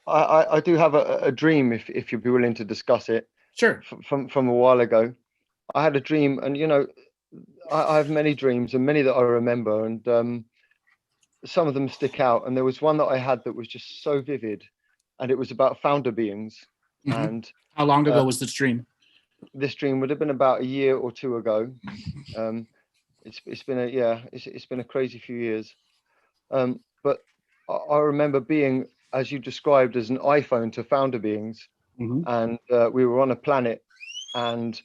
I do have a dream, if you'd be willing to discuss it. Sure. From a while ago. I had a dream, and, you know, I have many dreams, and many that I remember, and some of them stick out. And there was one that I had that was just so vivid, and it was about founder beings. And how long ago was this dream? This dream would have been about a year or two ago. It's been a crazy few years. But I remember being, as you described, as an iPhone to founder beings, and we were on a planet, and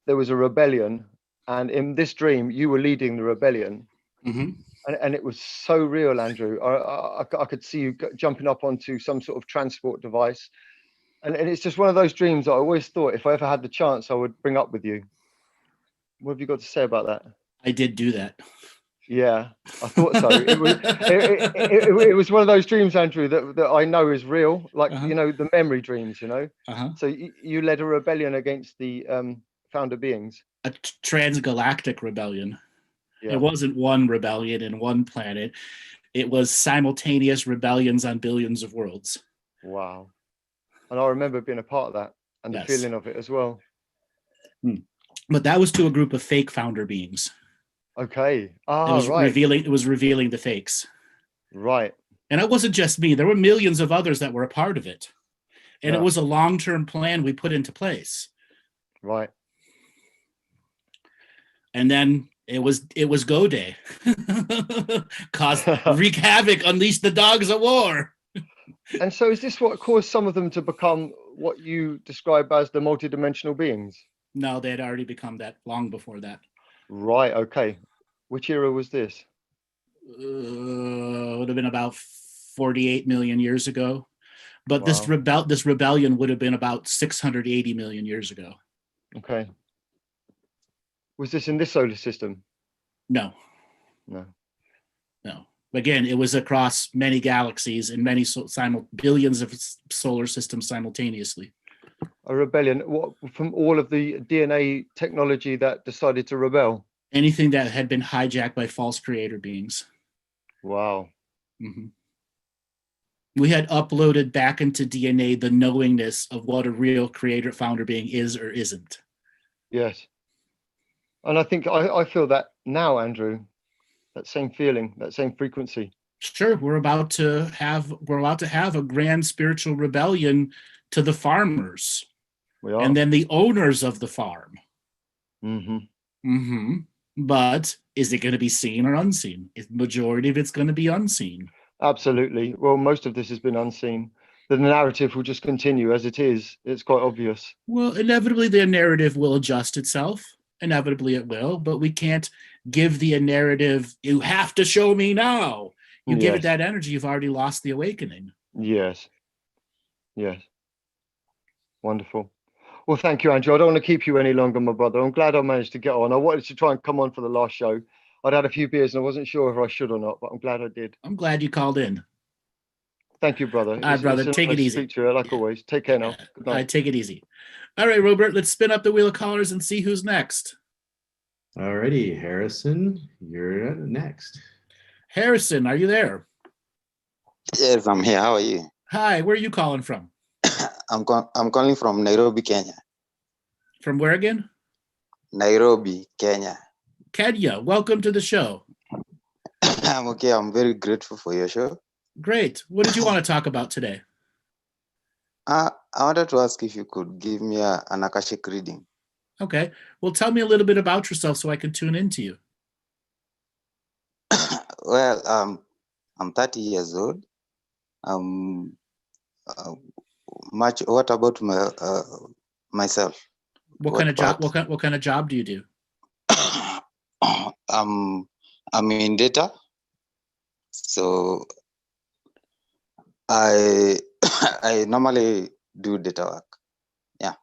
there was a rebellion, and in this dream you were leading the rebellion. And it was so real, Andrew. I could see you jumping up onto some sort of transport device. And it's just one of those dreams that I always thought, if I ever had the chance, I would bring up with you. What have you got to say about that? I did do that. Yeah, I thought so. It was one of those dreams, Andrew, that I know is real, like, you know, the memory dreams, you know. So you led a rebellion against the founder beings. A transgalactic rebellion. It wasn't one rebellion in one planet. It was simultaneous rebellions on billions of worlds. Wow. And I remember being a part of that, and the feeling of it as well. But that was to a group of fake founder beings. Okay. It Ah, was right. revealing the fakes. Right. And it wasn't just me. There were millions of others that were a part of it. And it was a long-term plan we put into place. Right. And then it was go day. Wreak havoc, unleash the dogs of war. And so is this what caused some of them to become what you describe as the multidimensional beings? No, they had already become that long before that. Right. Okay. Which era was this? Would have been about 48 million years ago. But Wow. this rebellion would have been about 680 million years ago. Okay. Was this in this solar system? No. No. Again, it was across many galaxies and many billions of solar systems simultaneously. A rebellion. What, from all of the DNA technology that decided to rebel? Anything that had been hijacked by false creator beings. Wow. Mm-hmm. We had uploaded back into DNA the knowingness of what a real creator founder being is or isn't. Yes. And I think I feel that now, Andrew, that same feeling, that same frequency. Sure, we're about to have a grand spiritual rebellion to the farmers. We are. And then the owners of the farm. Mm-hmm. Mm-hmm. But is it going to be seen or unseen? The majority of it's going to be unseen. Absolutely. Well, most of this has been unseen. The narrative will just continue as it is. It's quite obvious. Well, inevitably, the narrative will adjust itself. Inevitably, it will. But we can't give the narrative, you have to show me now. You give it that energy, you've already lost the awakening. Yes. Yes. Wonderful. Well, thank you, Andrew. I don't want to keep you any longer, my brother. I'm glad I managed to get on. I wanted to try and come on for the last show. I'd had a few beers and I wasn't sure if I should or not, but I'm glad I did. I'm glad you called in. Thank you, brother. All right, brother, take it easy. Speak to you, like always. Take care now. Good night. All right, take it easy. All right, Robert, let's spin up the wheel of callers and see who's next. All righty, Harrison, you're next. Harrison, are you there? Yes, I'm here. How are you? Hi, where are you calling from? I'm calling from Nairobi, Kenya. From where again? Nairobi, Kenya. Kenya, welcome to the show. I'm okay. I'm very grateful for your show. Great. What did you want to talk about today? I wanted to ask if you could give me an Akashic reading. Okay. Well, tell me a little bit about yourself so I can tune into you. Well, I'm 30 years old. What about myself? What kind of job do you do? I'm in data, so I normally do data work. Yeah.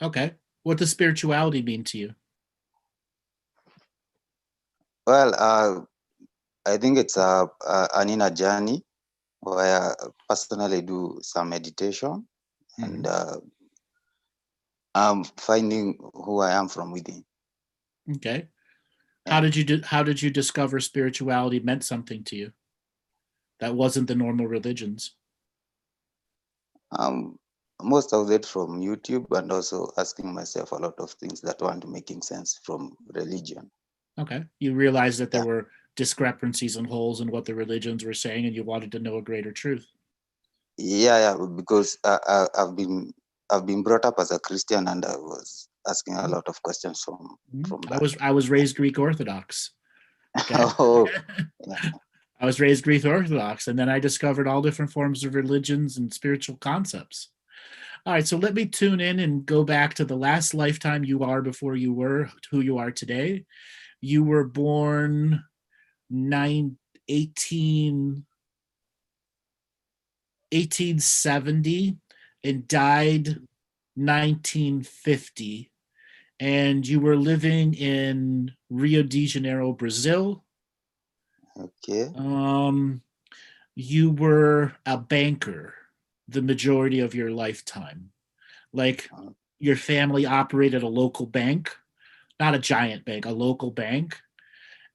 Okay. What does spirituality mean to you? Well, I think it's an inner journey where I personally do some meditation, and I'm finding who I am from within. Okay. How did you discover spirituality meant something to you that wasn't the normal religions? Most of it from YouTube, and also asking myself a lot of things that weren't making sense from religion. Okay. You realized that there were discrepancies and holes in what the religions were saying, and you wanted to know a greater truth. Yeah, because I've been brought up as a Christian, and I was asking a lot of questions from that. I was raised Greek Orthodox. Okay? Oh, yeah. I was raised Greek Orthodox, and then I discovered all different forms of religions and spiritual concepts. All right, so let me tune in and go back to the last lifetime you are before you were who you are today. You were born 1870 and died 1950. And you were living in Rio de Janeiro, Brazil. Okay. You were a banker the majority of your lifetime. Like, your family operated a local bank, not a giant bank, a local bank.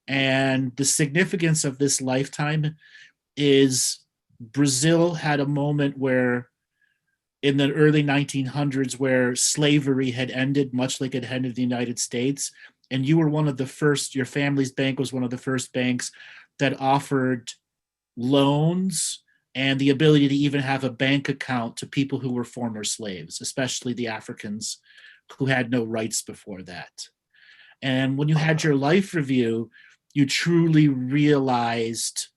And the significance of this lifetime is Brazil had a moment where in the early 1900s where slavery had ended, much like it had ended in the United States. And you were one of the first, your family's bank was one of the first banks that offered loans and the ability to even have a bank account to people who were former slaves, especially the Africans who had no rights before that. And when you had your life review, you truly realized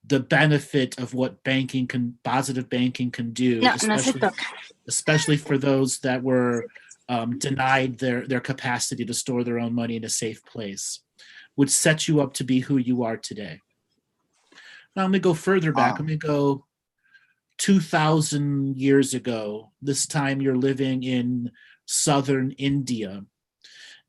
the benefit of what banking can, positive banking can do, No, no se toca. especially for those that were denied their capacity to store their own money in a safe place, which sets you up to be who you are today. Now, let me go further back. Let me go 2,000 years ago. This time you're living in southern India,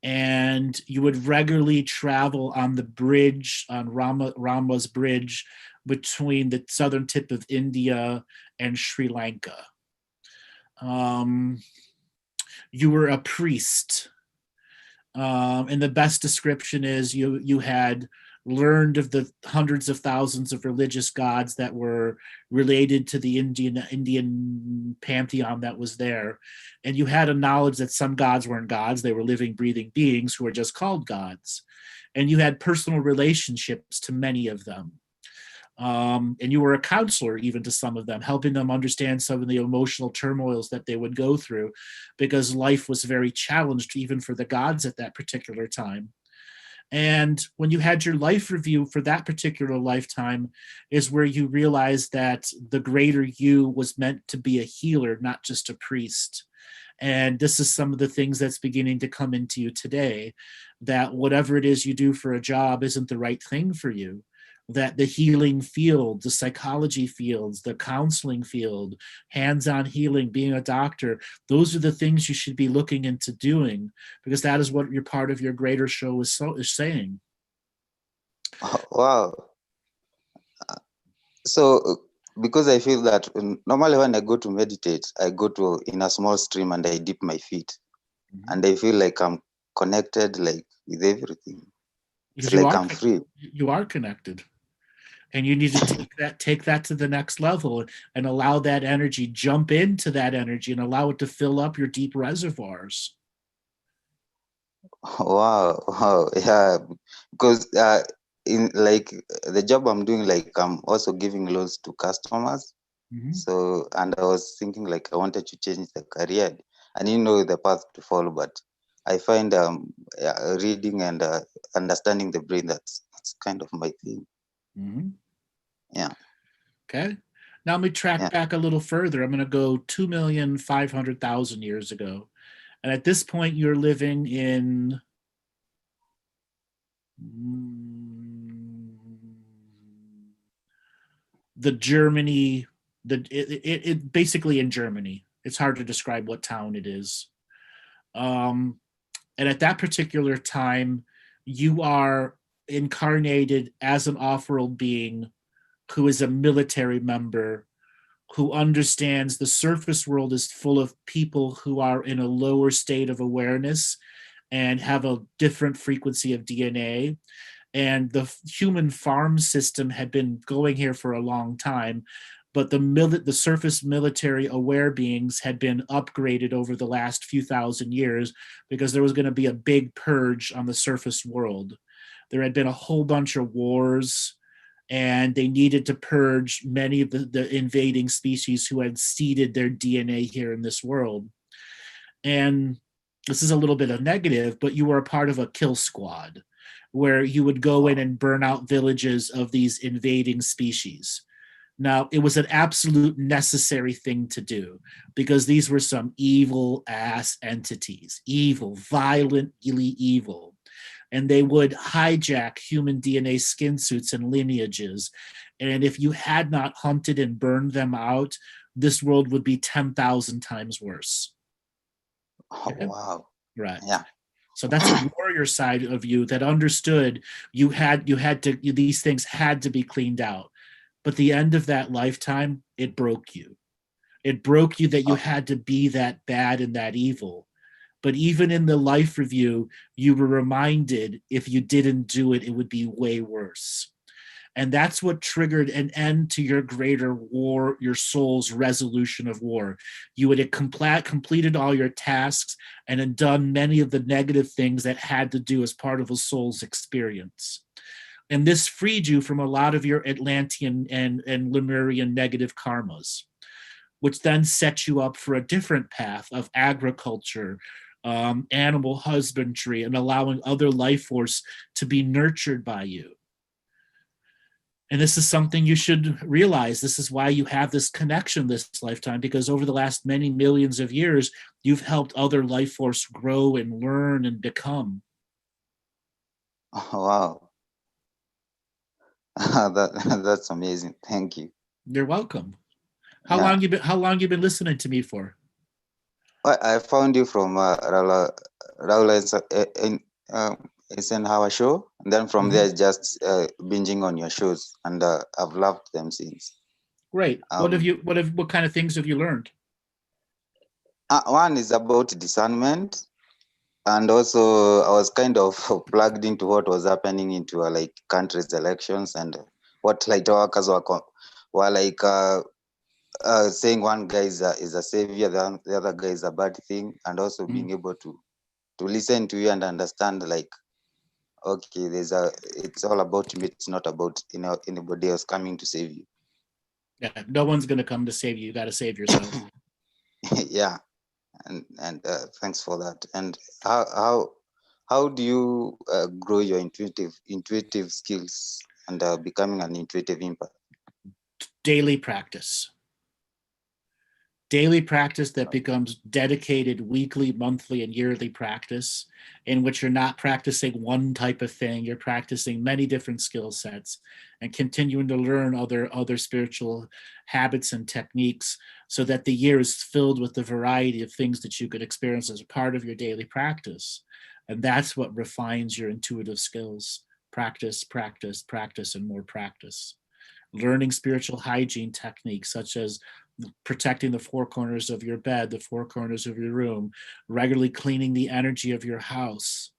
and you would regularly travel on the bridge, on Rama's bridge, between the southern tip of India and Sri Lanka. You were a priest. And the best description is you had learned of the hundreds of thousands of religious gods that were related to the Indian pantheon that was there. And you had a knowledge that some gods weren't gods. They were living, breathing beings who were just called gods. And you had personal relationships to many of them. And you were a counselor even to some of them, helping them understand some of the emotional turmoils that they would go through, because life was very challenged even for the gods at that particular time. And when you had your life review for that particular lifetime is where you realized that the greater you was meant to be a healer, not just a priest. And this is some of the things that's beginning to come into you today, that whatever it is you do for a job isn't the right thing for you, that the healing field, the psychology fields, the counseling field, hands-on healing, being a doctor, those are the things you should be looking into doing, because that is what your part of your greater show is saying. Wow. So because I feel that normally when I go to meditate, I go to in a small stream and I dip my feet, and I feel like I'm connected, like with everything. It's like I'm free. You are connected. And you need to take that to the next level and allow that energy, jump into that energy and allow it to fill up your deep reservoirs. Wow. Yeah, because in like the job I'm doing, like I'm also giving loans to customers. So, and I was thinking like I wanted to change the career. I didn't know the path to follow, but I find reading and understanding the brain, that's kind of my thing. Yeah. Okay. Now let me track back a little further. I'm going to go 2,500,000 years ago. And at this point, you're living in the Germany, it basically in Germany. It's hard to describe what town it is. And at that particular time, you are incarnated as an off-world being who is a military member, who understands the surface world is full of people who are in a lower state of awareness and have a different frequency of DNA. And the human farm system had been going here for a long time, but the surface military aware beings had been upgraded over the last few thousand years because there was going to be a big purge on the surface world. There had been a whole bunch of wars, and they needed to purge many of the invading species who had seeded their DNA here in this world. And this is a little bit of negative, but you were a part of a kill squad where you would go in and burn out villages of these invading species. Now, it was an absolute necessary thing to do because these were some evil ass entities, evil, violently evil. And they would hijack human DNA skin suits and lineages. And if you had not hunted and burned them out, this world would be 10,000 times worse. Okay? Wow. Right. Yeah. So that's a warrior side of you that understood these things had to be cleaned out. But the end of that lifetime, it broke you. It broke you that you had to be that bad and that evil. But even in the life review, you were reminded if you didn't do it, it would be way worse. And that's what triggered an end to your greater war, your soul's resolution of war. You had completed all your tasks and had done many of the negative things that had to do as part of a soul's experience. And this freed you from a lot of your Atlantean and Lemurian negative karmas, which then set you up for a different path of agriculture, animal husbandry, and allowing other life force to be nurtured by you. And this is something you should realize. This is why you have this connection this lifetime, because over the last many millions of years, you've helped other life force grow and learn and become. Oh, wow. That's amazing. Thank you. You're welcome. How long you been listening to me for? I found you from Raula Eisenhower show, and then from there just binging on your shows, and I've loved them since. Great. What kind of things have you learned? One is about discernment, and also I was kind of plugged into what was happening into like countries' elections, and what light workers were like saying one guy is a savior, the other guy is a bad thing, and also being able to listen to you and understand, like, okay, it's all about me, it's not about anybody else coming to save you. Yeah, no one's gonna come to save you. You got to save yourself. Yeah, and thanks for that. And how do you grow your intuitive skills and becoming an intuitive empath? Daily practice. Daily practice that becomes dedicated weekly, monthly, and yearly practice, in which you're not practicing one type of thing, you're practicing many different skill sets and continuing to learn other spiritual habits and techniques, so that the year is filled with the variety of things that you could experience as a part of your daily practice. And that's what refines your intuitive skills. Practice, practice, practice, and more practice. Learning spiritual hygiene techniques such as protecting the four corners of your bed, the four corners of your room, regularly cleaning the energy of your house.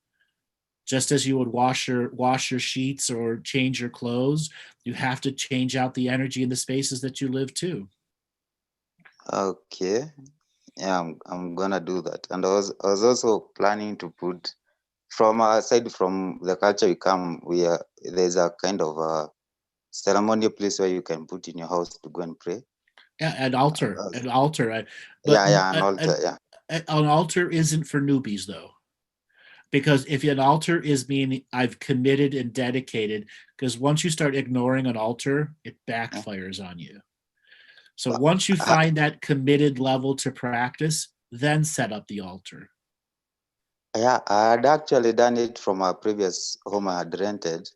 Just as you would wash your sheets or change your clothes, you have to change out the energy in the spaces that you live too. Okay, yeah, I'm gonna do that. And I was also planning to put, from aside from the culture we come, there's a kind of a ceremonial place where you can put in your house to go and pray. Yeah, an altar. An altar. Yeah. An altar isn't for newbies though, because if an altar is meaning I've committed and dedicated, because once you start ignoring an altar, it backfires on you. So once you find that committed level to practice, then set up the altar. Yeah, I had actually done it from a previous home I had rented.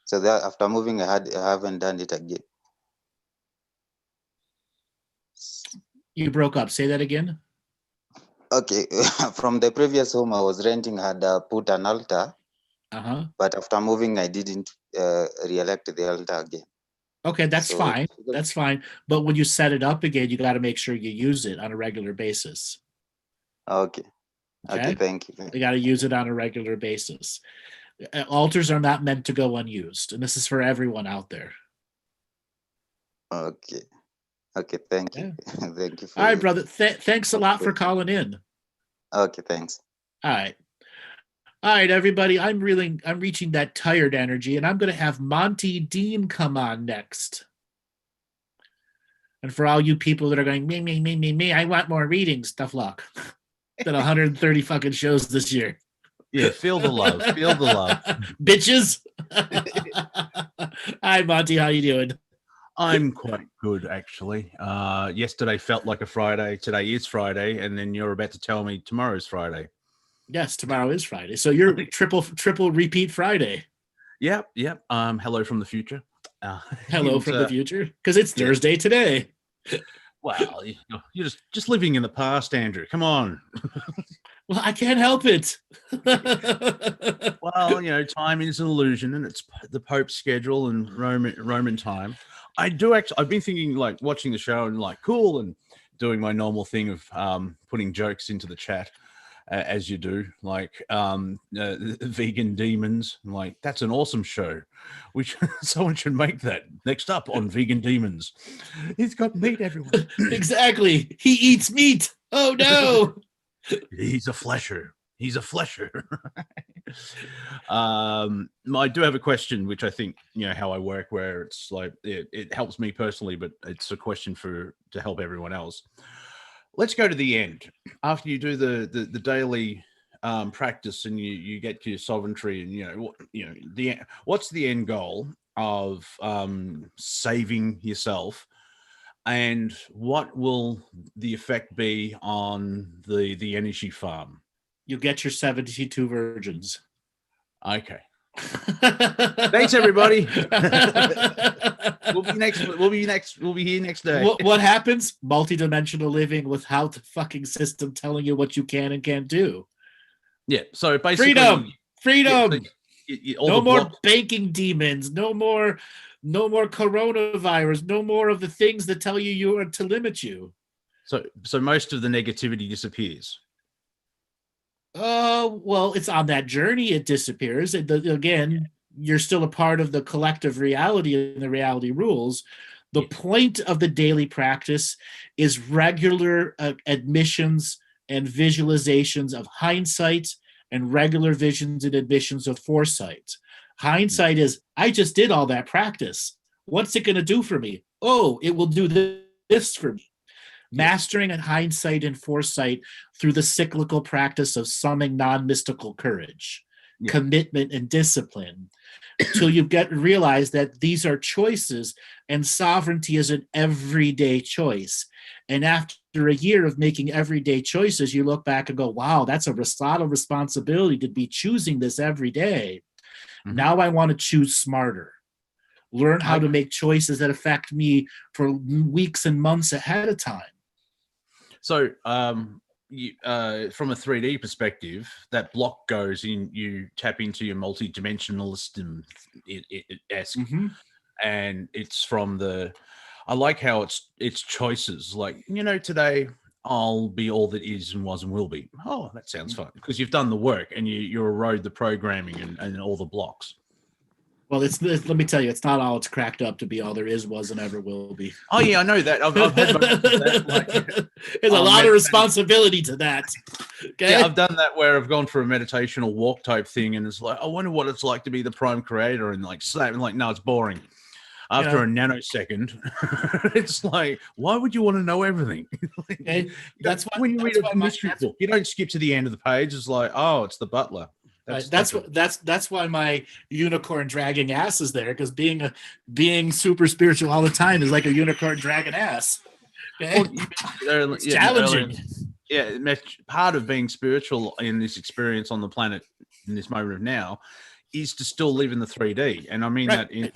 So that after moving, I haven't done it again. You broke up. Say that again. Okay, from the previous home I was renting, I had put an altar. But after moving, I didn't re-elect the altar again. Okay, that's fine. That's fine. But when you set it up again, you got to make sure you use it on a regular basis. Okay, thank you. You got to use it on a regular basis. Altars are not meant to go unused, and this is for everyone out there. Okay, thank you. Thank you. All right, brother. Thanks a lot for calling in. Okay, thanks. All right, everybody. I'm reaching that tired energy, and I'm going to have Monty Dean come on next. And for all you people that are going, me, I want more readings, tough luck. Did 130 fucking shows this year. Yeah, feel the love. Feel the love. Bitches. Hi, Monty. How you doing? I'm quite good, actually. Yesterday felt like a Friday. Today is Friday. And then you're about to tell me tomorrow's Friday. Yes, tomorrow is Friday. So you're triple repeat Friday. Yep. Hello from the future. Hello from the future, because it's Thursday today. Well, you're just living in the past, Andrew. Come on. Well, I can't help it. Well, time is an illusion, and it's the Pope's schedule and Roman time. I've been thinking, like, watching the show and like, cool, and doing my normal thing of putting jokes into the chat. as you do, like vegan demons. Like, that's an awesome show. Someone should make that. Next up on Vegan Demons, he's got meat everywhere. Exactly. He eats meat. Oh no. He's a flesher. He's a flesher. I do have a question, which I think, how I work, where it's like it helps me personally, but it's a question to help everyone else. Let's go to the end. After you do the daily practice and you get to your sovereignty, and what's the end goal of saving yourself, and what will the effect be on the energy farm? You get your 72 virgins. Okay. Thanks, everybody. We'll be here next day. What happens? Multidimensional living without the fucking system telling you what you can and can't do. Yeah. So basically, freedom. Yeah, no more banking demons. No more coronavirus. No more of the things that tell you are to limit you. So most of the negativity disappears. Well, it's on that journey. It disappears. Again, you're still a part of the collective reality and the reality rules. The point of the daily practice is regular admissions and visualizations of hindsight and regular visions and admissions of foresight. Hindsight is, I just did all that practice. What's it going to do for me? Oh, it will do this for me. Mastering and hindsight and foresight through the cyclical practice of summing non-mystical courage, commitment, and discipline, till you realize that these are choices, and sovereignty is an everyday choice. And after a year of making everyday choices, you look back and go, wow, that's a lot of responsibility to be choosing this every day. Mm-hmm. Now I want to choose smarter. Learn how to make choices that affect me weeks and months ahead of time. So from a 3D perspective, that block goes in, you tap into your multi-dimensionalism esque, and it's from I like how it's choices. Like, today I'll be all that is and was and will be. Oh, that sounds fun, because you've done the work and you erode the programming and all the blocks. Well, let me tell you, it's not all it's cracked up to be. All there is, was, and ever will be. Oh yeah, I know that. I've had that. There's a lot of responsibility to that. Okay? Yeah, I've done that where I've gone for a meditational walk type thing, and it's like, I wonder what it's like to be the prime creator, and like slap, and like, no, it's boring. After a nanosecond, it's like, why would you want to know everything? Okay. That's why when you read a mystery book, you don't skip to the end of the page. It's like, oh, it's the butler. That's why my unicorn dragging ass is there, because being super spiritual all the time is like a unicorn dragging ass. Okay? Well, it's challenging. Part of being spiritual in this experience on the planet in this moment of now is to still live in the 3D, and I mean that in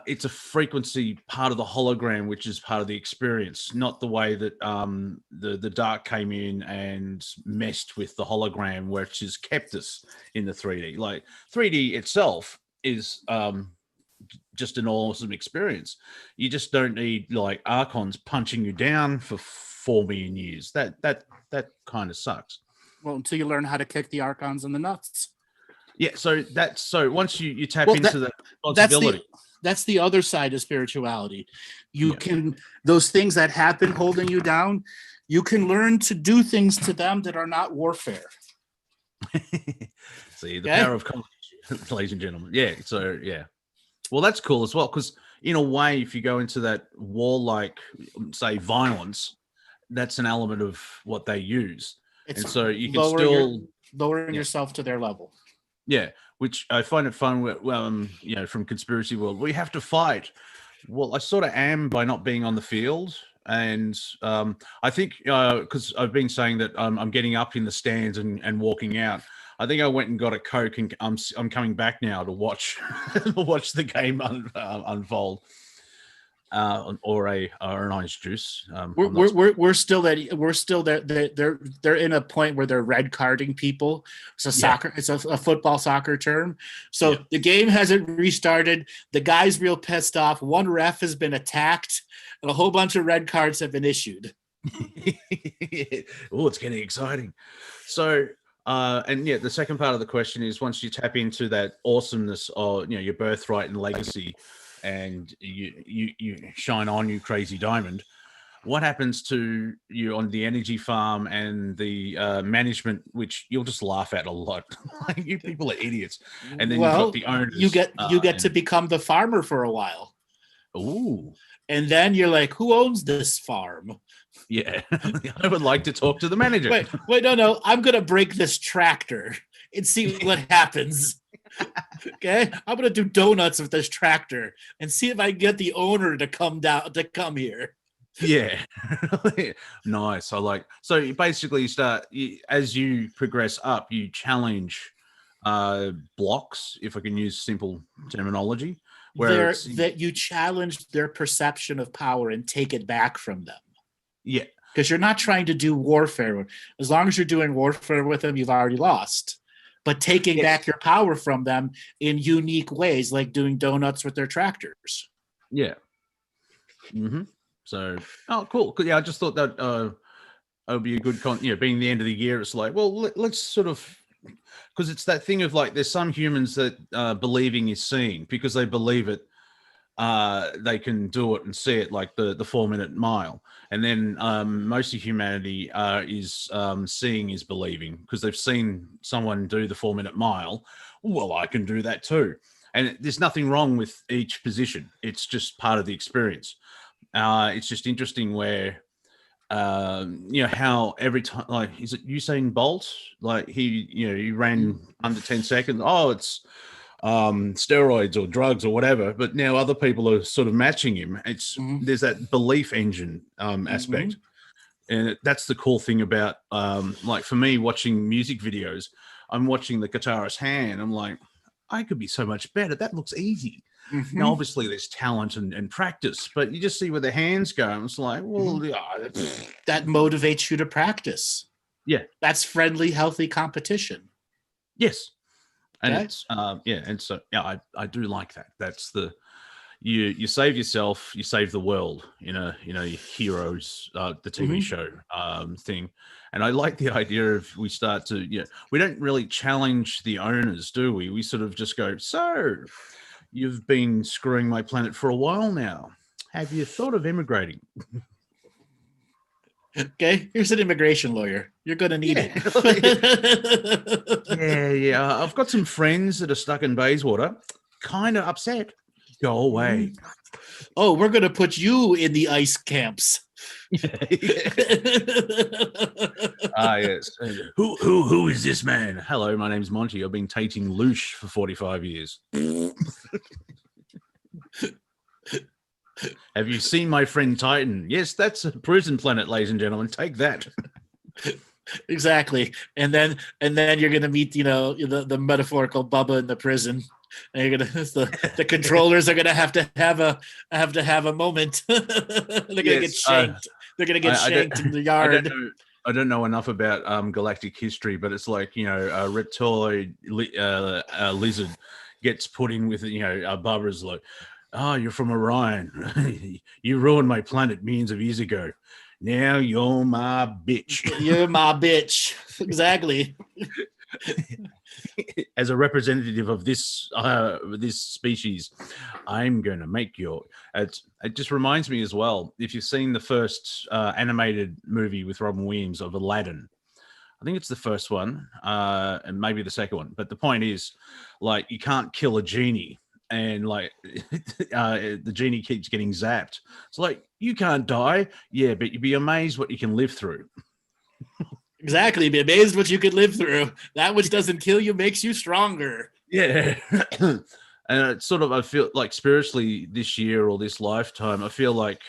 it's a frequency part of the hologram, which is part of the experience, not the way that the dark came in and messed with the hologram, which has kept us in the 3D. Like 3D itself is just an awesome experience. You just don't need like archons punching you down for 4 million years. That kind of sucks. Well, until you learn how to kick the archons in the nuts. Yeah, so once you tap into the responsibility. That's the other side of spirituality. You can, those things that happen holding you down, you can learn to do things to them that are not warfare. See, the power of competition, ladies and gentlemen. Yeah, so yeah. Well, that's cool as well, because in a way, if you go into that warlike, say, violence, that's an element of what they use. And so you can still lowering yourself to their level. Yeah, which I find it fun. From Conspiracy World, we have to fight. Well, I sort of am by not being on the field, and I think because I've been saying that I'm getting up in the stands and walking out. I think I went and got a Coke, and I'm coming back now to watch the game unfold. Or an orange juice. We're still that they're in a point where they're red carding people. It's a football soccer term. So the game hasn't restarted. The guy's real pissed off. One ref has been attacked, and a whole bunch of red cards have been issued. Oh, it's getting exciting. So, and yeah, the second part of the question is once you tap into that awesomeness of, you know, your birthright and legacy, and you shine on, you crazy diamond. What happens to you on the energy farm and the management, which you'll just laugh at a lot? Like, you people are idiots. And then you've got the owners. You get to become the farmer for a while. Ooh. And then you're like, who owns this farm? Yeah. I would like to talk to the manager. Wait, no. I'm going to break this tractor and see what happens. Okay? I'm going to do donuts with this tractor and see if I can get the owner to come here. Yeah. Nice. I like, so basically you start, as you progress up, you challenge blocks, if I can use simple terminology, where that you challenge their perception of power and take it back from them. Yeah. Because you're not trying to do warfare. As long as you're doing warfare with them, you've already lost. But taking back your power from them in unique ways, like doing donuts with their tractors. Yeah. Mm-hmm. So, oh, cool. Yeah, I just thought that it would be a good being the end of the year. It's like, well, let's sort of, because it's that thing of like, there's some humans that believing is seeing, because they believe it, they can do it and see it, like the 4-minute mile. And then most of humanity is seeing is believing, because they've seen someone do the 4-minute mile. Well, I can do that too. And there's nothing wrong with each position. It's just part of the experience. It's just interesting where, how every time, like, is it Usain Bolt? Like he ran under 10 seconds. Oh, it's steroids or drugs or whatever. But now other people are sort of matching him. It's there's that belief engine aspect. And that's the cool thing about, like for me, watching music videos, I'm watching the guitarist's hand. I'm like, I could be so much better. That looks easy. Now, obviously, there's talent and practice, but you just see where the hands go. And it's like, well, that motivates you to practice. Yeah. That's friendly, healthy competition. Yes. And it's, and so, I do like that. That's you save yourself, you save the world in a Heroes, the TV show thing. And I like the idea of we start to, we don't really challenge the owners, do we? We sort of just go, so you've been screwing my planet for a while now. Have you thought of immigrating? Okay, here's an immigration lawyer. You're going to need it. Yeah. I've got some friends that are stuck in Bayswater. Kind of upset. Go away. Oh, we're going to put you in the ice camps. Yes. Who is this man? Hello, my name's Monty. I've been taking loosh for 45 years. Have you seen my friend Titan? Yes, that's a prison planet, ladies and gentlemen. Take that. Exactly. And then you're gonna meet, the metaphorical Bubba in the prison. And you're gonna the controllers are gonna have to have a moment. They're gonna get shanked. They're gonna get shanked in the yard. I don't know enough about galactic history, but it's like, a reptiloid lizard gets put in with, Barbara's like, oh, you're from Orion. You ruined my planet millions of years ago. Now you're my bitch. You're my bitch. Exactly. As a representative of this species, I'm going to make it just reminds me as well, if you've seen the first animated movie with Robin Williams of Aladdin, I think it's the first one, and maybe the second one. But the point is, like, you can't kill a genie. And like the genie keeps getting zapped. It's like, you can't die. Yeah, but you'd be amazed what you can live through. Exactly. Be amazed what you can live through. That which doesn't kill you makes you stronger. Yeah. And it's sort of, I feel like spiritually this year or this lifetime, I feel like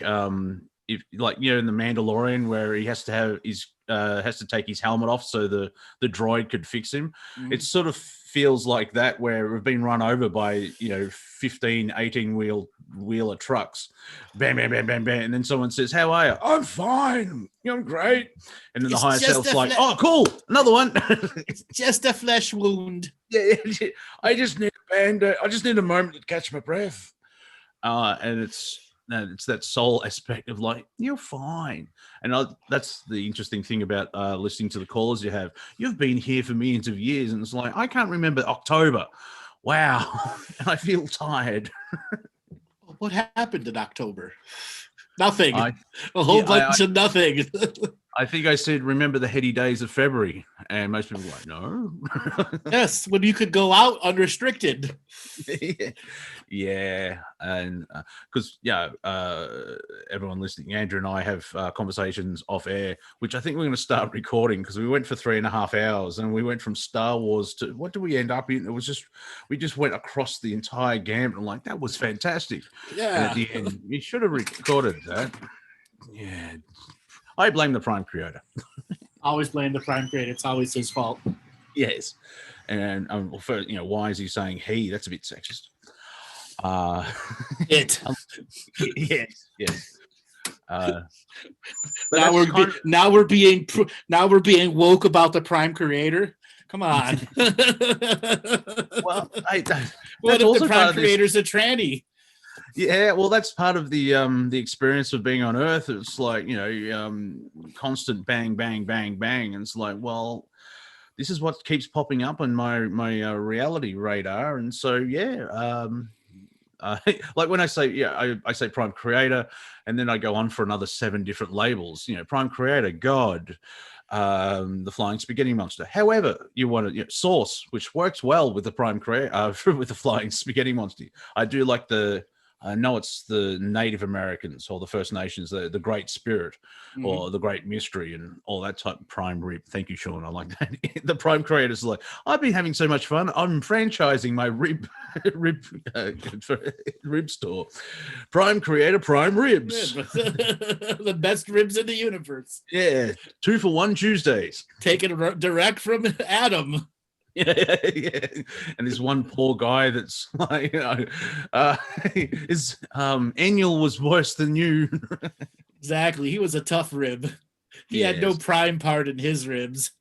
if like, in the Mandalorian where he has to have has to take his helmet off so the droid could fix him. It sort of feels like that, where we've been run over by 15 18-wheeler trucks, bam bam bam bam bam, and then someone says, how are you? I'm fine, I'm great. And then the higher self's like, oh cool, another one. It's just a flesh wound. I just need a band-aid. I just need a moment to catch my breath. And it's it's that soul aspect of like, you're fine. And that's the interesting thing about listening to the callers you have. You've been here for millions of years, and it's like, I can't remember October. Wow. And I feel tired. What happened in October? Nothing. A whole bunch of nothing. I think I said, remember the heady days of February. And most people were like, no. Yes, when you could go out unrestricted. Yeah. And because, everyone listening, Andrew and I have conversations off air, which I think we're going to start recording, because we went for 3.5 hours and we went from Star Wars to, what did we end up in? It was just, we just went across the entire gamut. I'm like, that was fantastic. Yeah. And at the end, you should have recorded that. Yeah. I blame the Prime Creator. Always blame the Prime Creator. It's always his fault. Yes. And why is he saying he? That's a bit sexist. It. Yes. Now we're being woke about the Prime Creator. Come on. Well, what if the Prime Creator's a tranny? Yeah, well, that's part of the experience of being on Earth. It's like, constant bang, bang, bang, bang. And it's like, well, this is what keeps popping up on my reality radar. And so, like when I say, I say Prime Creator, and then I go on for another 7 different labels. Prime Creator, God, the Flying Spaghetti Monster. However you want to, Source, which works well with the Prime Creator, with the Flying Spaghetti Monster. I do like I know it's the Native Americans or the First Nations, the Great Spirit, or the Great Mystery, and all that type of Prime Rib. Thank you, Sean. I like that. The Prime Creators are like, I've been having so much fun. I'm franchising my rib store. Prime Creator, Prime Ribs. The best ribs in the universe. Yeah, 2 for $1 Tuesdays. Taken direct from Adam. Yeah. And this one poor guy that's like, his annual was worse than you. Exactly. He was a tough rib. He had no prime part in his ribs.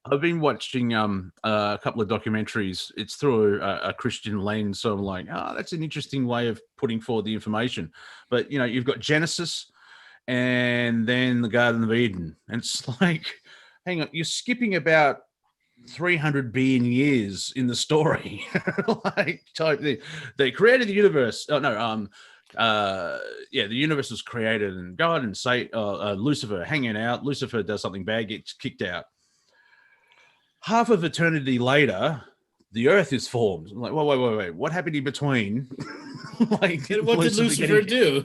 I've been watching a couple of documentaries. It's through a Christian lens, so I'm like, that's an interesting way of putting forward the information. But you've got Genesis and then the Garden of Eden, and it's like, hang on, you're skipping about 300 billion years in the story. They created the universe. The universe was created, and God and Lucifer hanging out. Lucifer does something bad, gets kicked out. Half of eternity later, the Earth is formed. I'm like, wait, what happened in between? What did Lucifer do?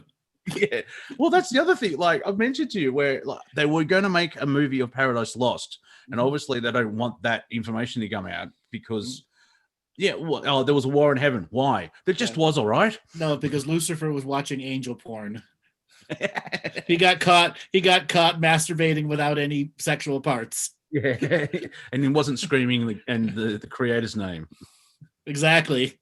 Yeah, well, that's the other thing. Like I've mentioned to you, where they were going to make a movie of Paradise Lost, and obviously they don't want that information to come out because, there was a war in heaven. Why? There just was, all right. No, because Lucifer was watching angel porn. He got caught masturbating without any sexual parts. Yeah, and he wasn't screaming and the creator's name. Exactly.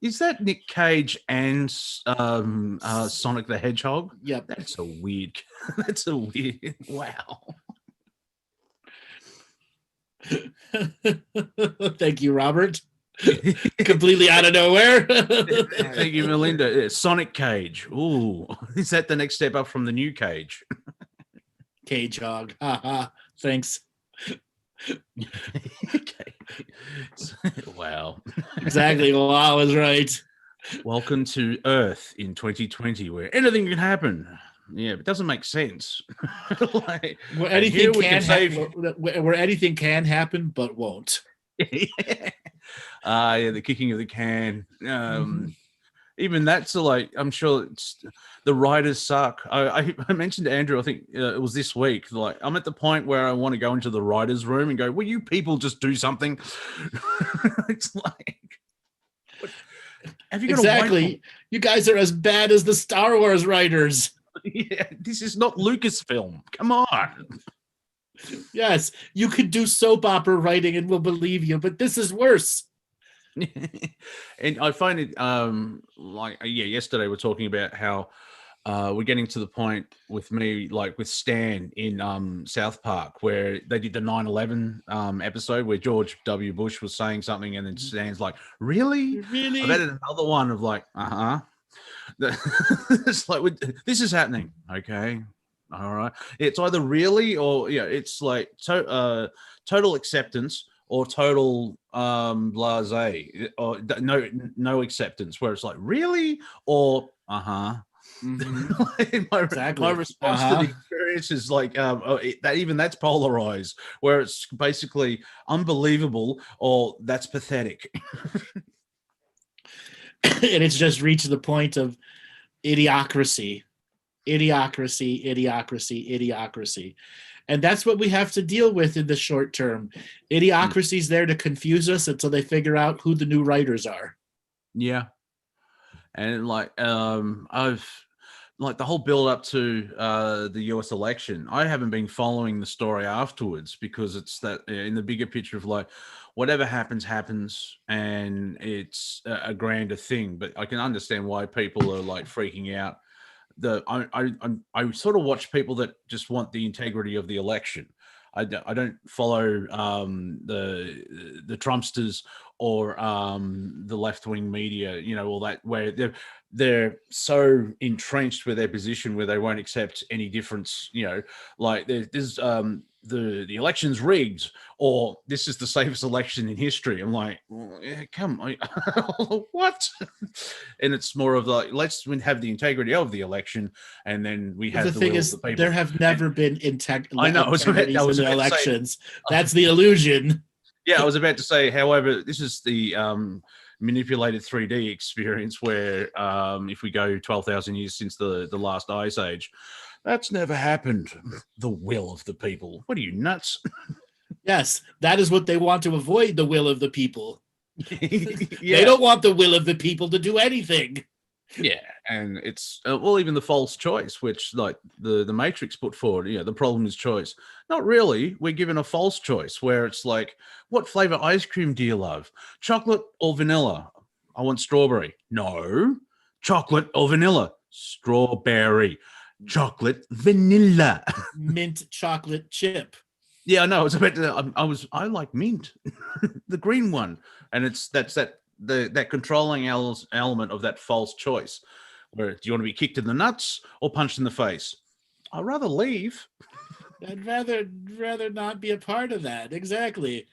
Is that Nick Cage and Sonic the Hedgehog? Yep. That's a weird. Wow. Thank you, Robert. Completely out of nowhere. Thank you, Melinda. Sonic Cage. Ooh, is that the next step up from the new Cage? Cage hog. Thanks. Okay. Wow. Exactly. Well, I was right. Welcome to Earth in 2020, where anything can happen. Yeah, it doesn't make sense. Where anything can happen, but won't. The kicking of the can. Even that's I'm sure it's the writers suck. I mentioned to Andrew, I think it was this week, like I'm at the point where I want to go into the writer's room and go, will you people just do something? It's like, have you got exactly. You guys are as bad as the Star Wars writers. Yeah, this is not Lucasfilm. Come on. Yes, you could do soap opera writing and we'll believe you, but this is worse. And I find it yesterday we're talking about how we're getting to the point with me, like with Stan in South Park, where they did the 9/11 episode where George W. Bush was saying something, and then Stan's like, "Really? Really? I've added another one of like, It's like this is happening. Okay, all right. It's either really or it's like total acceptance or total blasé or no acceptance, where it's like really or Exactly. My response to the experience is like that's polarized, where it's basically unbelievable or that's pathetic. And it's just reached the point of idiocracy. And that's what we have to deal with in the short term. Idiocracy is there to confuse us until they figure out who the new writers are. Yeah. And I've like the whole build up to the US election. I haven't been following the story afterwards because it's that in the bigger picture of like whatever happens, and it's a grander thing. But I can understand why people are like freaking out. I sort of watch people that just want the integrity of the election. I don't follow the Trumpsters or the left-wing media, all that, where they're so entrenched with their position where they won't accept any difference. Like there's the election's rigged, or this is the safest election in history. I'm like, come on, what? And it's more of like, let's have the integrity of the election, and then we have the thing is, there have never been integrity in the elections. That's the illusion. Yeah, I was about to say, however, this is the manipulated 3D experience where if we go 12,000 years since the last ice age, that's never happened. The will of the people. What are you, nuts? Yes, that is what they want to avoid, the will of the people. Yeah. They don't want the will of the people to do anything. Yeah, and it's even the false choice, which like the Matrix put forward. The problem is choice. Not really. We're given a false choice where it's like, what flavor ice cream do you love? Chocolate or vanilla? I want strawberry. No, chocolate or vanilla? Strawberry. Chocolate, vanilla. Mint chocolate chip. Yeah, I know. I was about to. I like mint, the green one, and that controlling element of that false choice. Where do you want to be kicked in the nuts or punched in the face? I'd rather leave. I'd rather not be a part of that. Exactly.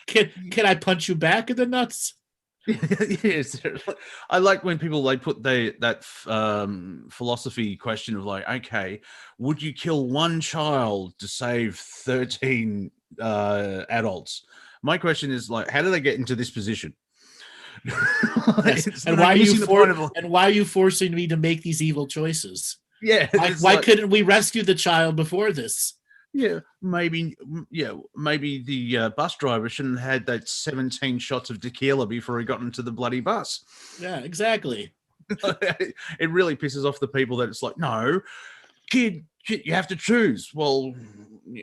Can I punch you back in the nuts? Yes, I like when people put that philosophy question of like, okay, would you kill one child to save 13 adults? My question is like, how do they get into this position? Yes. And why are you forcing me to make these evil choices? Yeah. Why couldn't we rescue the child before this? Yeah, maybe the bus driver shouldn't have had that 17 shots of tequila before he got into the bloody bus. Yeah, exactly. It really pisses off the people that it's like, no, kid, you have to choose. Well,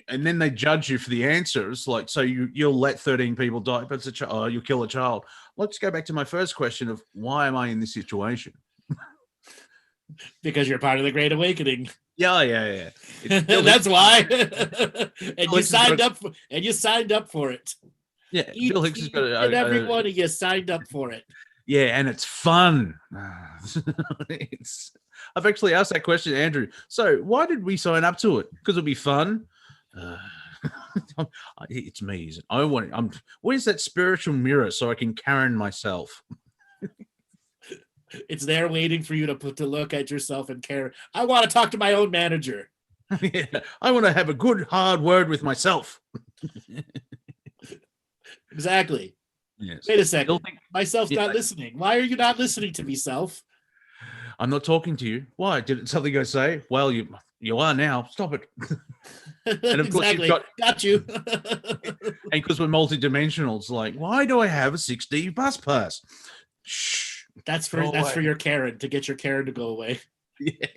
and then they judge you for the answer. It's like, so you'll let 13 people die, but it's you'll kill a child. Let's go back to my first question of why am I in this situation? Because you're part of the Great Awakening. Yeah. That's why. And you signed up for it. Yeah, Bill Hicks has got every one of you signed up for it. Yeah, and it's fun. I've actually asked that question to Andrew. So why did we sign up to it? Because it'll be fun. It's me. Where's that spiritual mirror so I can Karen myself? It's there waiting for you to look at yourself and care. I want to talk to my own manager. Yeah, I want to have a good hard word with myself. Exactly. Yes. Wait a second. Myself's not listening. Why are you not listening to me, self? I'm not talking to you. Why? Did something I say? Well, you are now. Stop it. And of course exactly. You've got you. And because we're multidimensional, it's like, why do I have a 6D bus pass? Shh. That's for your Karen, to get your Karen to go away. Yeah.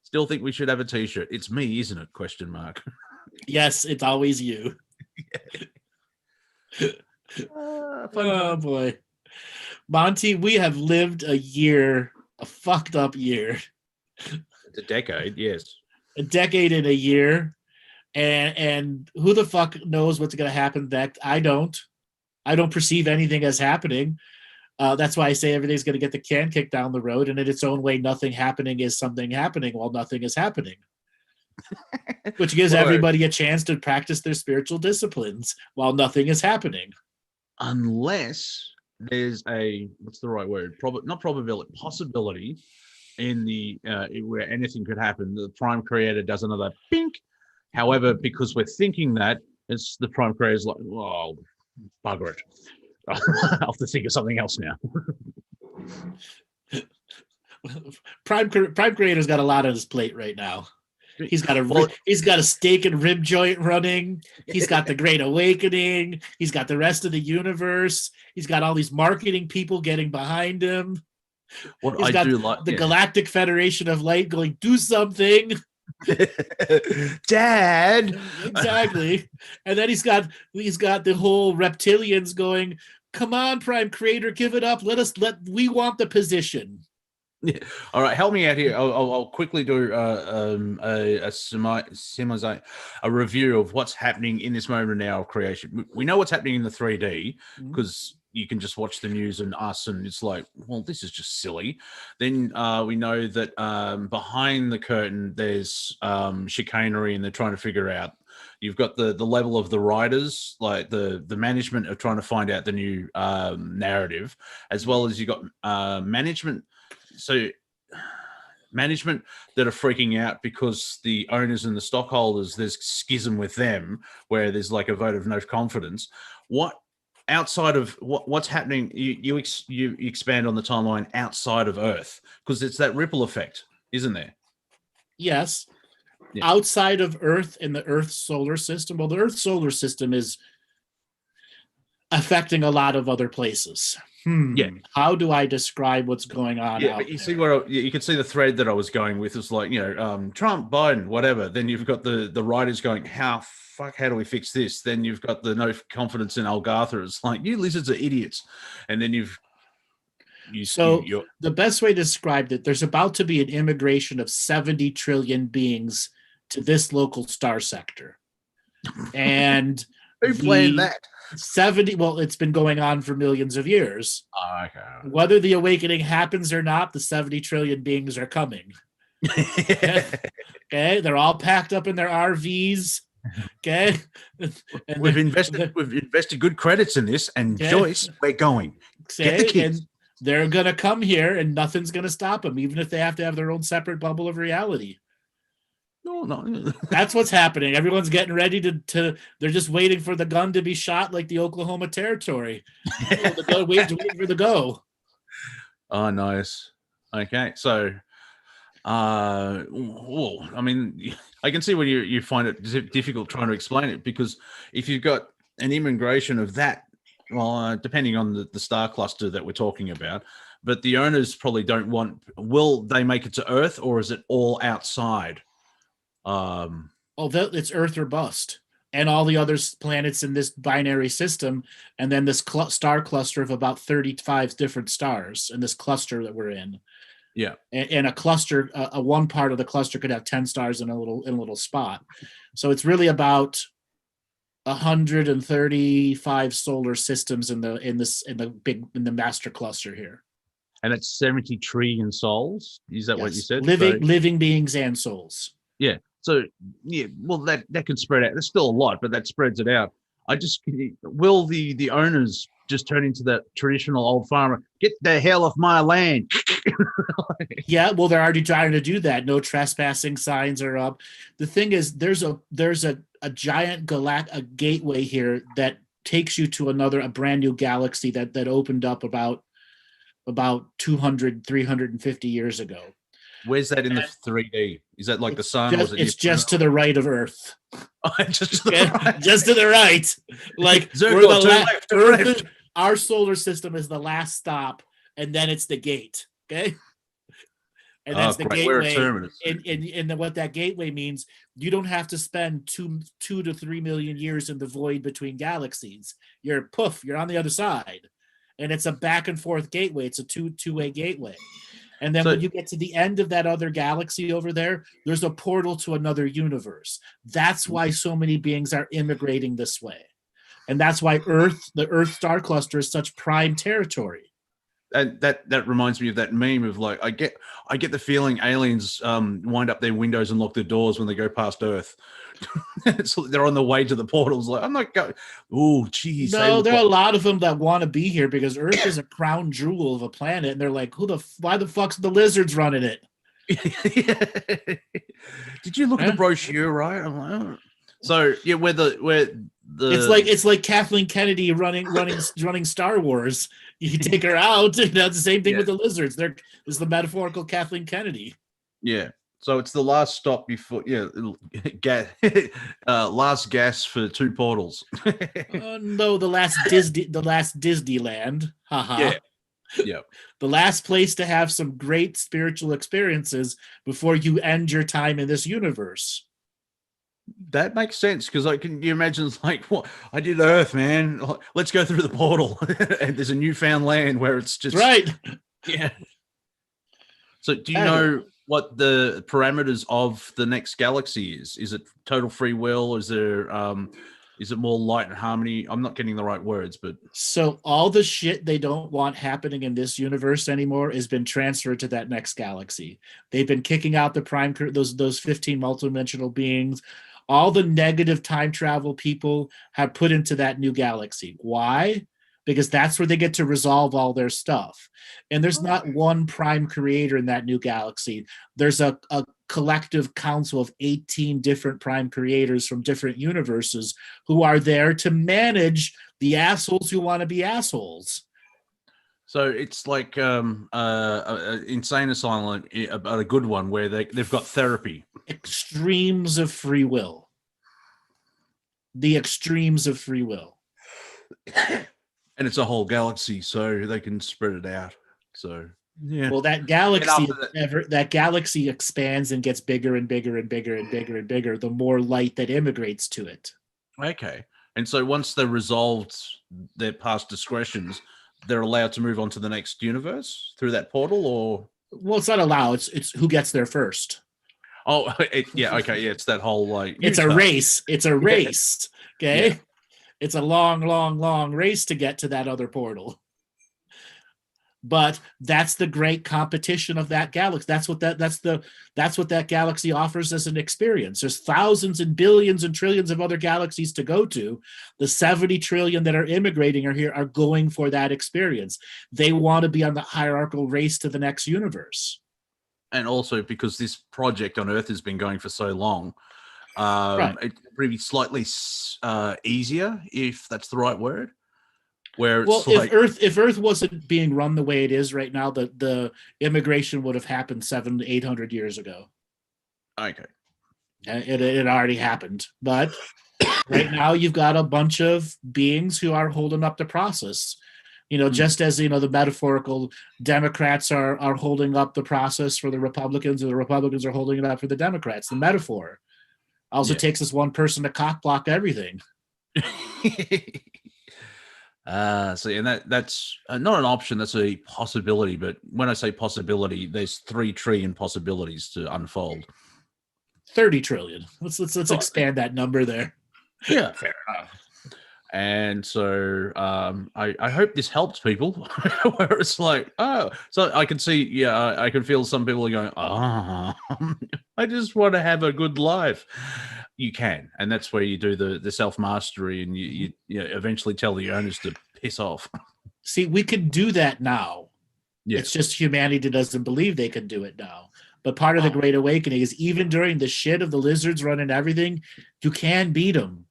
Still think we should have a t-shirt. It's me, isn't it? Question mark. Yes, it's always you. Oh boy. Monty, we have lived a year A fucked up year. It's a decade, yes. A decade in a year. And who the fuck knows what's going to happen next? I don't perceive anything as happening. That's why I say everything's going to get the can kicked down the road, and in its own way, nothing happening is something happening while nothing is happening. Which gives everybody a chance to practice their spiritual disciplines while nothing is happening. Unless there's a, what's the right word? Not probability, possibility in the where anything could happen. The prime creator does another pink. However, because we're thinking that, it's the prime creator is like, oh, bugger it. I'll have to think of something else now. Prime creator's got a lot on his plate right now. He's got a steak and rib joint running. He's got the Great Awakening. He's got the rest of the universe. He's got all these marketing people getting behind him. What He's I got do like the Galactic Federation of Light going, do something. Dad. Exactly. And then he's got the whole reptilians going, come on, Prime Creator, give it up. We want the position. Yeah. All right, help me out here. I'll quickly do a review of what's happening in this moment now of creation. We know what's happening in the 3D because you can just watch the news and us, and it's like, well, this is just silly. Then we know that behind the curtain there's chicanery, and they're trying to figure out. You've got the level of the writers, like the management are trying to find out the new narrative, as well as you got management. So management that are freaking out because the owners and the stockholders, there's schism with them where there's like a vote of no confidence. What outside of what's happening, you expand on the timeline outside of Earth, because it's that ripple effect, isn't there? Yes. Yeah. Outside of Earth in the Earth solar system. Well, the Earth solar system is affecting a lot of other places. Yeah. How do I describe what's going on? Yeah, but you see what you can see the thread that I was going with is like, Trump, Biden, whatever. Then you've got the writers going, how do we fix this? Then you've got the no confidence in Algartha. It's like, you lizards are idiots. And then the best way to describe it, there's about to be an immigration of 70 trillion beings to this local star sector. And who planned that? 70, well, it's been going on for millions of years. Okay. Whether the awakening happens or not, the 70 trillion beings are coming. Okay, they're all packed up in their RVs. Okay, and we've invested good credits in this, and Joyce, we're going. Get the kids. And they're gonna come here, and nothing's gonna stop them, even if they have to have their own separate bubble of reality. No. That's what's happening. Everyone's getting ready to they're just waiting for the gun to be shot like the Oklahoma Territory. Waiting for the go. Oh, nice. Okay. So, I mean, I can see when you find it difficult trying to explain it, because if you've got an immigration of that, well, depending on the star cluster that we're talking about, but the owners probably don't want, will they make it to Earth, or is it all outside? It's Earth or bust, and all the other planets in this binary system, and then this star cluster of about 35 different stars in this cluster that we're in. Yeah, and a cluster, one part of the cluster could have 10 stars in a little spot. So it's really about 135 solar systems in the master cluster here. And it's 70 trillion souls. Is that what you said? Living beings and souls. Yeah. So yeah, well, that can spread out. There's still a lot, but that spreads it out. Will the owners just turn into that traditional old farmer? Get the hell off my land. Yeah, well, they're already trying to do that. No trespassing signs are up. The thing is, there's a giant galactic gateway here that takes you to a brand new galaxy that opened up about 200, 350 years ago. Where's that in the 3D? Is that like the sun? It's just to the right of Earth. Just to the right. Just to the right. Like left. Our solar system is the last stop, and then it's the gate. Okay. And that's the gateway. And what that gateway means, you don't have to spend 2 to 3 million years in the void between galaxies. You're on the other side. And it's a back and forth gateway. It's a two-way gateway. And then So- when you get to the end of that other galaxy over there, there's a portal to another universe. That's why so many beings are immigrating this way. And that's why the Earth star cluster is such prime territory. And that reminds me of that meme of like, I get the feeling aliens wind up their windows and lock their doors when they go past Earth. So they're on the way to the portals. Like, I'm not going. Oh, geez. No, there are a lot of them that want to be here because Earth is a crown jewel of a planet, and they're like, why the fuck's the lizards running it? Did you look at the brochure, right? I'm like, oh. So yeah, where the it's like Kathleen Kennedy running Star Wars. You take her out, and that's the same thing with the lizards. It's the metaphorical Kathleen Kennedy. Yeah. So it's the last stop before, last gas for two portals. No, the last Disneyland. Haha. Yeah. The last place to have some great spiritual experiences before you end your time in this universe. That makes sense because you imagine it's like, what I did Earth, man. Let's go through the portal, and there's a newfound land where it's just right. Yeah. So do you know what the parameters of the next galaxy is? Is it total free will? Is there is it more light and harmony? I'm not getting the right words, but so all the shit they don't want happening in this universe anymore has been transferred to that next galaxy. They've been kicking out the prime those 15 multidimensional beings. All the negative time travel people have put into that new galaxy. Why? Because that's where they get to resolve all their stuff. And there's not one prime creator in that new galaxy. There's a collective council of 18 different prime creators from different universes who are there to manage the assholes who want to be assholes. So it's like insane asylum, a good one where they've got therapy. Extremes of free will. The extremes of free will. And it's a whole galaxy, so they can spread it out. So yeah. Well, that galaxy expands and gets bigger and bigger and bigger and bigger and bigger the more light that immigrates to it. Okay. And so once they're resolved their past discretions, they're allowed to move on to the next universe through that portal, or? Well, it's not allowed. It's who gets there first. Oh, yeah. Okay. Yeah. It's that whole like. It's a race. It's a race. Okay. Yeah. It's a long, long, long race to get to that other portal. But that's the great competition of that galaxy. That's what that galaxy offers as an experience. There's thousands and billions and trillions of other galaxies to go to. The 70 trillion that are immigrating are going for that experience. They want to be on the hierarchical race to the next universe. And also because this project on Earth has been going for so long, right. It's probably slightly easier, if that's the right word. Where it's if Earth wasn't being run the way it is right now, the immigration would have happened 700 to 800 years ago. Okay, it already happened, but right now you've got a bunch of beings who are holding up the process. Just as the metaphorical Democrats are holding up the process for the Republicans, or the Republicans are holding it up for the Democrats. The metaphor also takes us one person to cock block everything. And that's not an option, that's a possibility. But when I say possibility, there's 3 trillion possibilities to unfold. 30 trillion. Let's expand that number there. Yeah, fair enough. And so I hope this helps people where it's like, oh, so I can see, I can feel some people are going, I just want to have a good life. You can, and that's where you do the self-mastery, and you eventually tell the owners to piss off. See, we could do that now. Yeah. It's just humanity doesn't believe they can do it now. But part of the Great Awakening is even during the shit of the lizards running everything, you can beat them.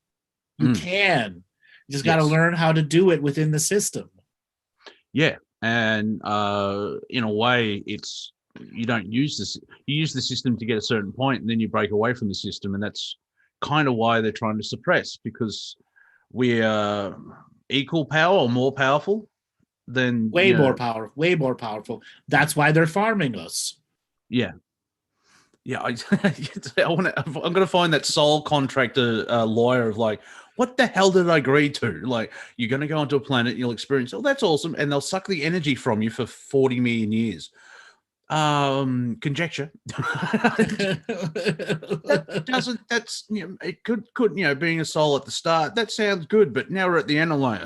You can. You just got to learn how to do it within the system. Yeah, and in a way, it's you don't use this. You use the system to get a certain point, and then you break away from the system, and that's kind of why they're trying to suppress, because we are equal power or more powerful than way more powerful. That's why they're farming us. Yeah. I'm going to find that sole contractor lawyer of like, what the hell did I agree to? Like, you're going to go onto a planet, you'll experience, oh, that's awesome. And they'll suck the energy from you for 40 million years. Conjecture. That's it could being a soul at the start, that sounds good, but now we're at the end, I'm like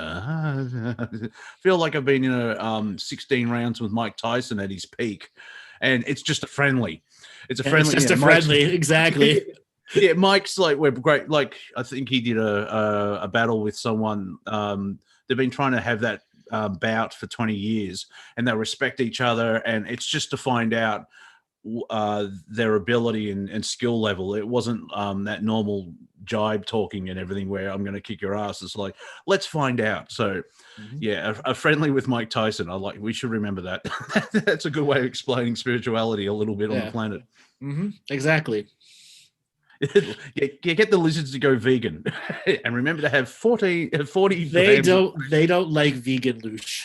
feel like I've been in a 16 rounds with Mike Tyson at his peak, and it's just a friendly. It's just a friendly, exactly. Yeah, Mike's like, we're great. Like, I think he did a battle with someone. They've been trying to have that bout for 20 years, and they respect each other, and it's just to find out their ability and skill level. It wasn't that normal jibe talking and everything where I'm going to kick your ass. It's like, let's find out. So yeah, a friendly with Mike Tyson. We should remember that. That's a good way of explaining spirituality a little bit on the planet. Exactly. Get the lizards to go vegan, and remember to have 40. They don't like vegan louche.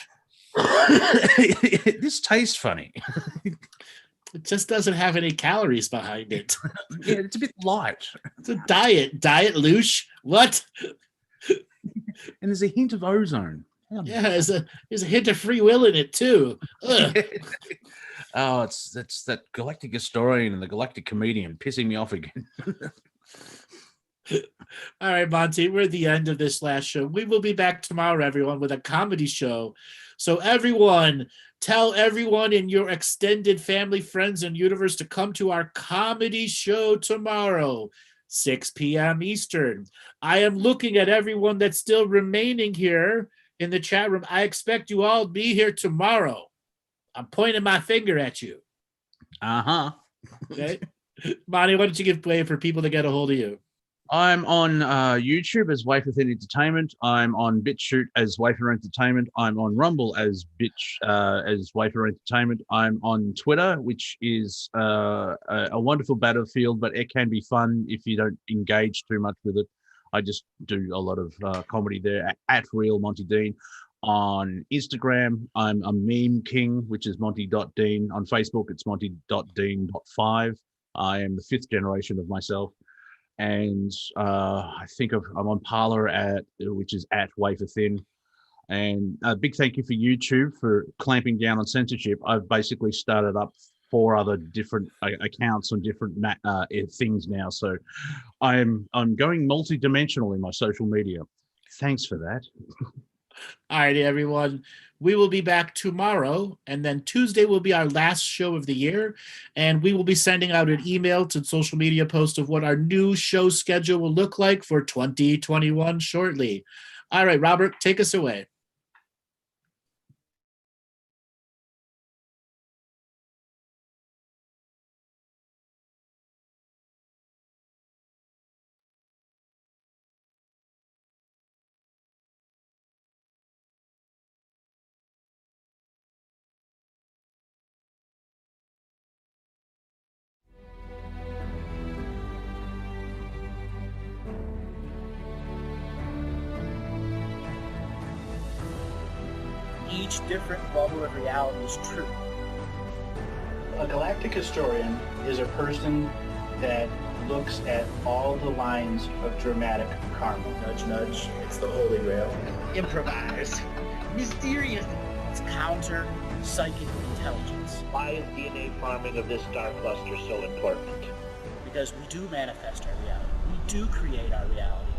This tastes funny. It just doesn't have any calories behind it. Yeah, it's a bit light. It's a diet louche. What? And there's a hint of ozone. Yeah, there's a hint of free will in it too. Oh, that's that Galactic historian and the Galactic comedian pissing me off again. All right, Monty, we're at the end of this last show. We will be back tomorrow, everyone, with a comedy show. So everyone, tell everyone in your extended family, friends, and universe to come to our comedy show tomorrow, 6 p.m. Eastern. I am looking at everyone that's still remaining here in the chat room. I expect you all to be here tomorrow. I'm pointing my finger at you. Okay. Monty, why don't you give way for people to get a hold of you? I'm on YouTube as Waferthin Entertainment. I'm on BitChute as Wafer Entertainment. I'm on Rumble as as Wafer Entertainment. I'm on Twitter, which is a wonderful battlefield, but it can be fun if you don't engage too much with it. I just do a lot of comedy there at Real Monty Dean. On Instagram, I'm a meme king, which is Monty.Dean. On Facebook, it's Monty.Dean.5. I am the 5th generation of myself. And I think I'm on Parler which is at Wafer Thin. And a big thank you for YouTube for clamping down on censorship. I've basically started up 4 other different accounts on different things now. So I'm going multi-dimensional in my social media. Thanks for that. All righty, everyone. We will be back tomorrow, and then Tuesday will be our last show of the year, and we will be sending out an email to social media post of what our new show schedule will look like for 2021 shortly. All right, Robert, take us away. Each different bubble of reality is true. A galactic historian is a person that looks at all the lines of dramatic karma. Nudge, nudge, it's the Holy Grail. Improvise. Mysterious. It's counter psychic intelligence. Why is DNA farming of this star cluster so important? Because we do manifest our reality. We do create our reality.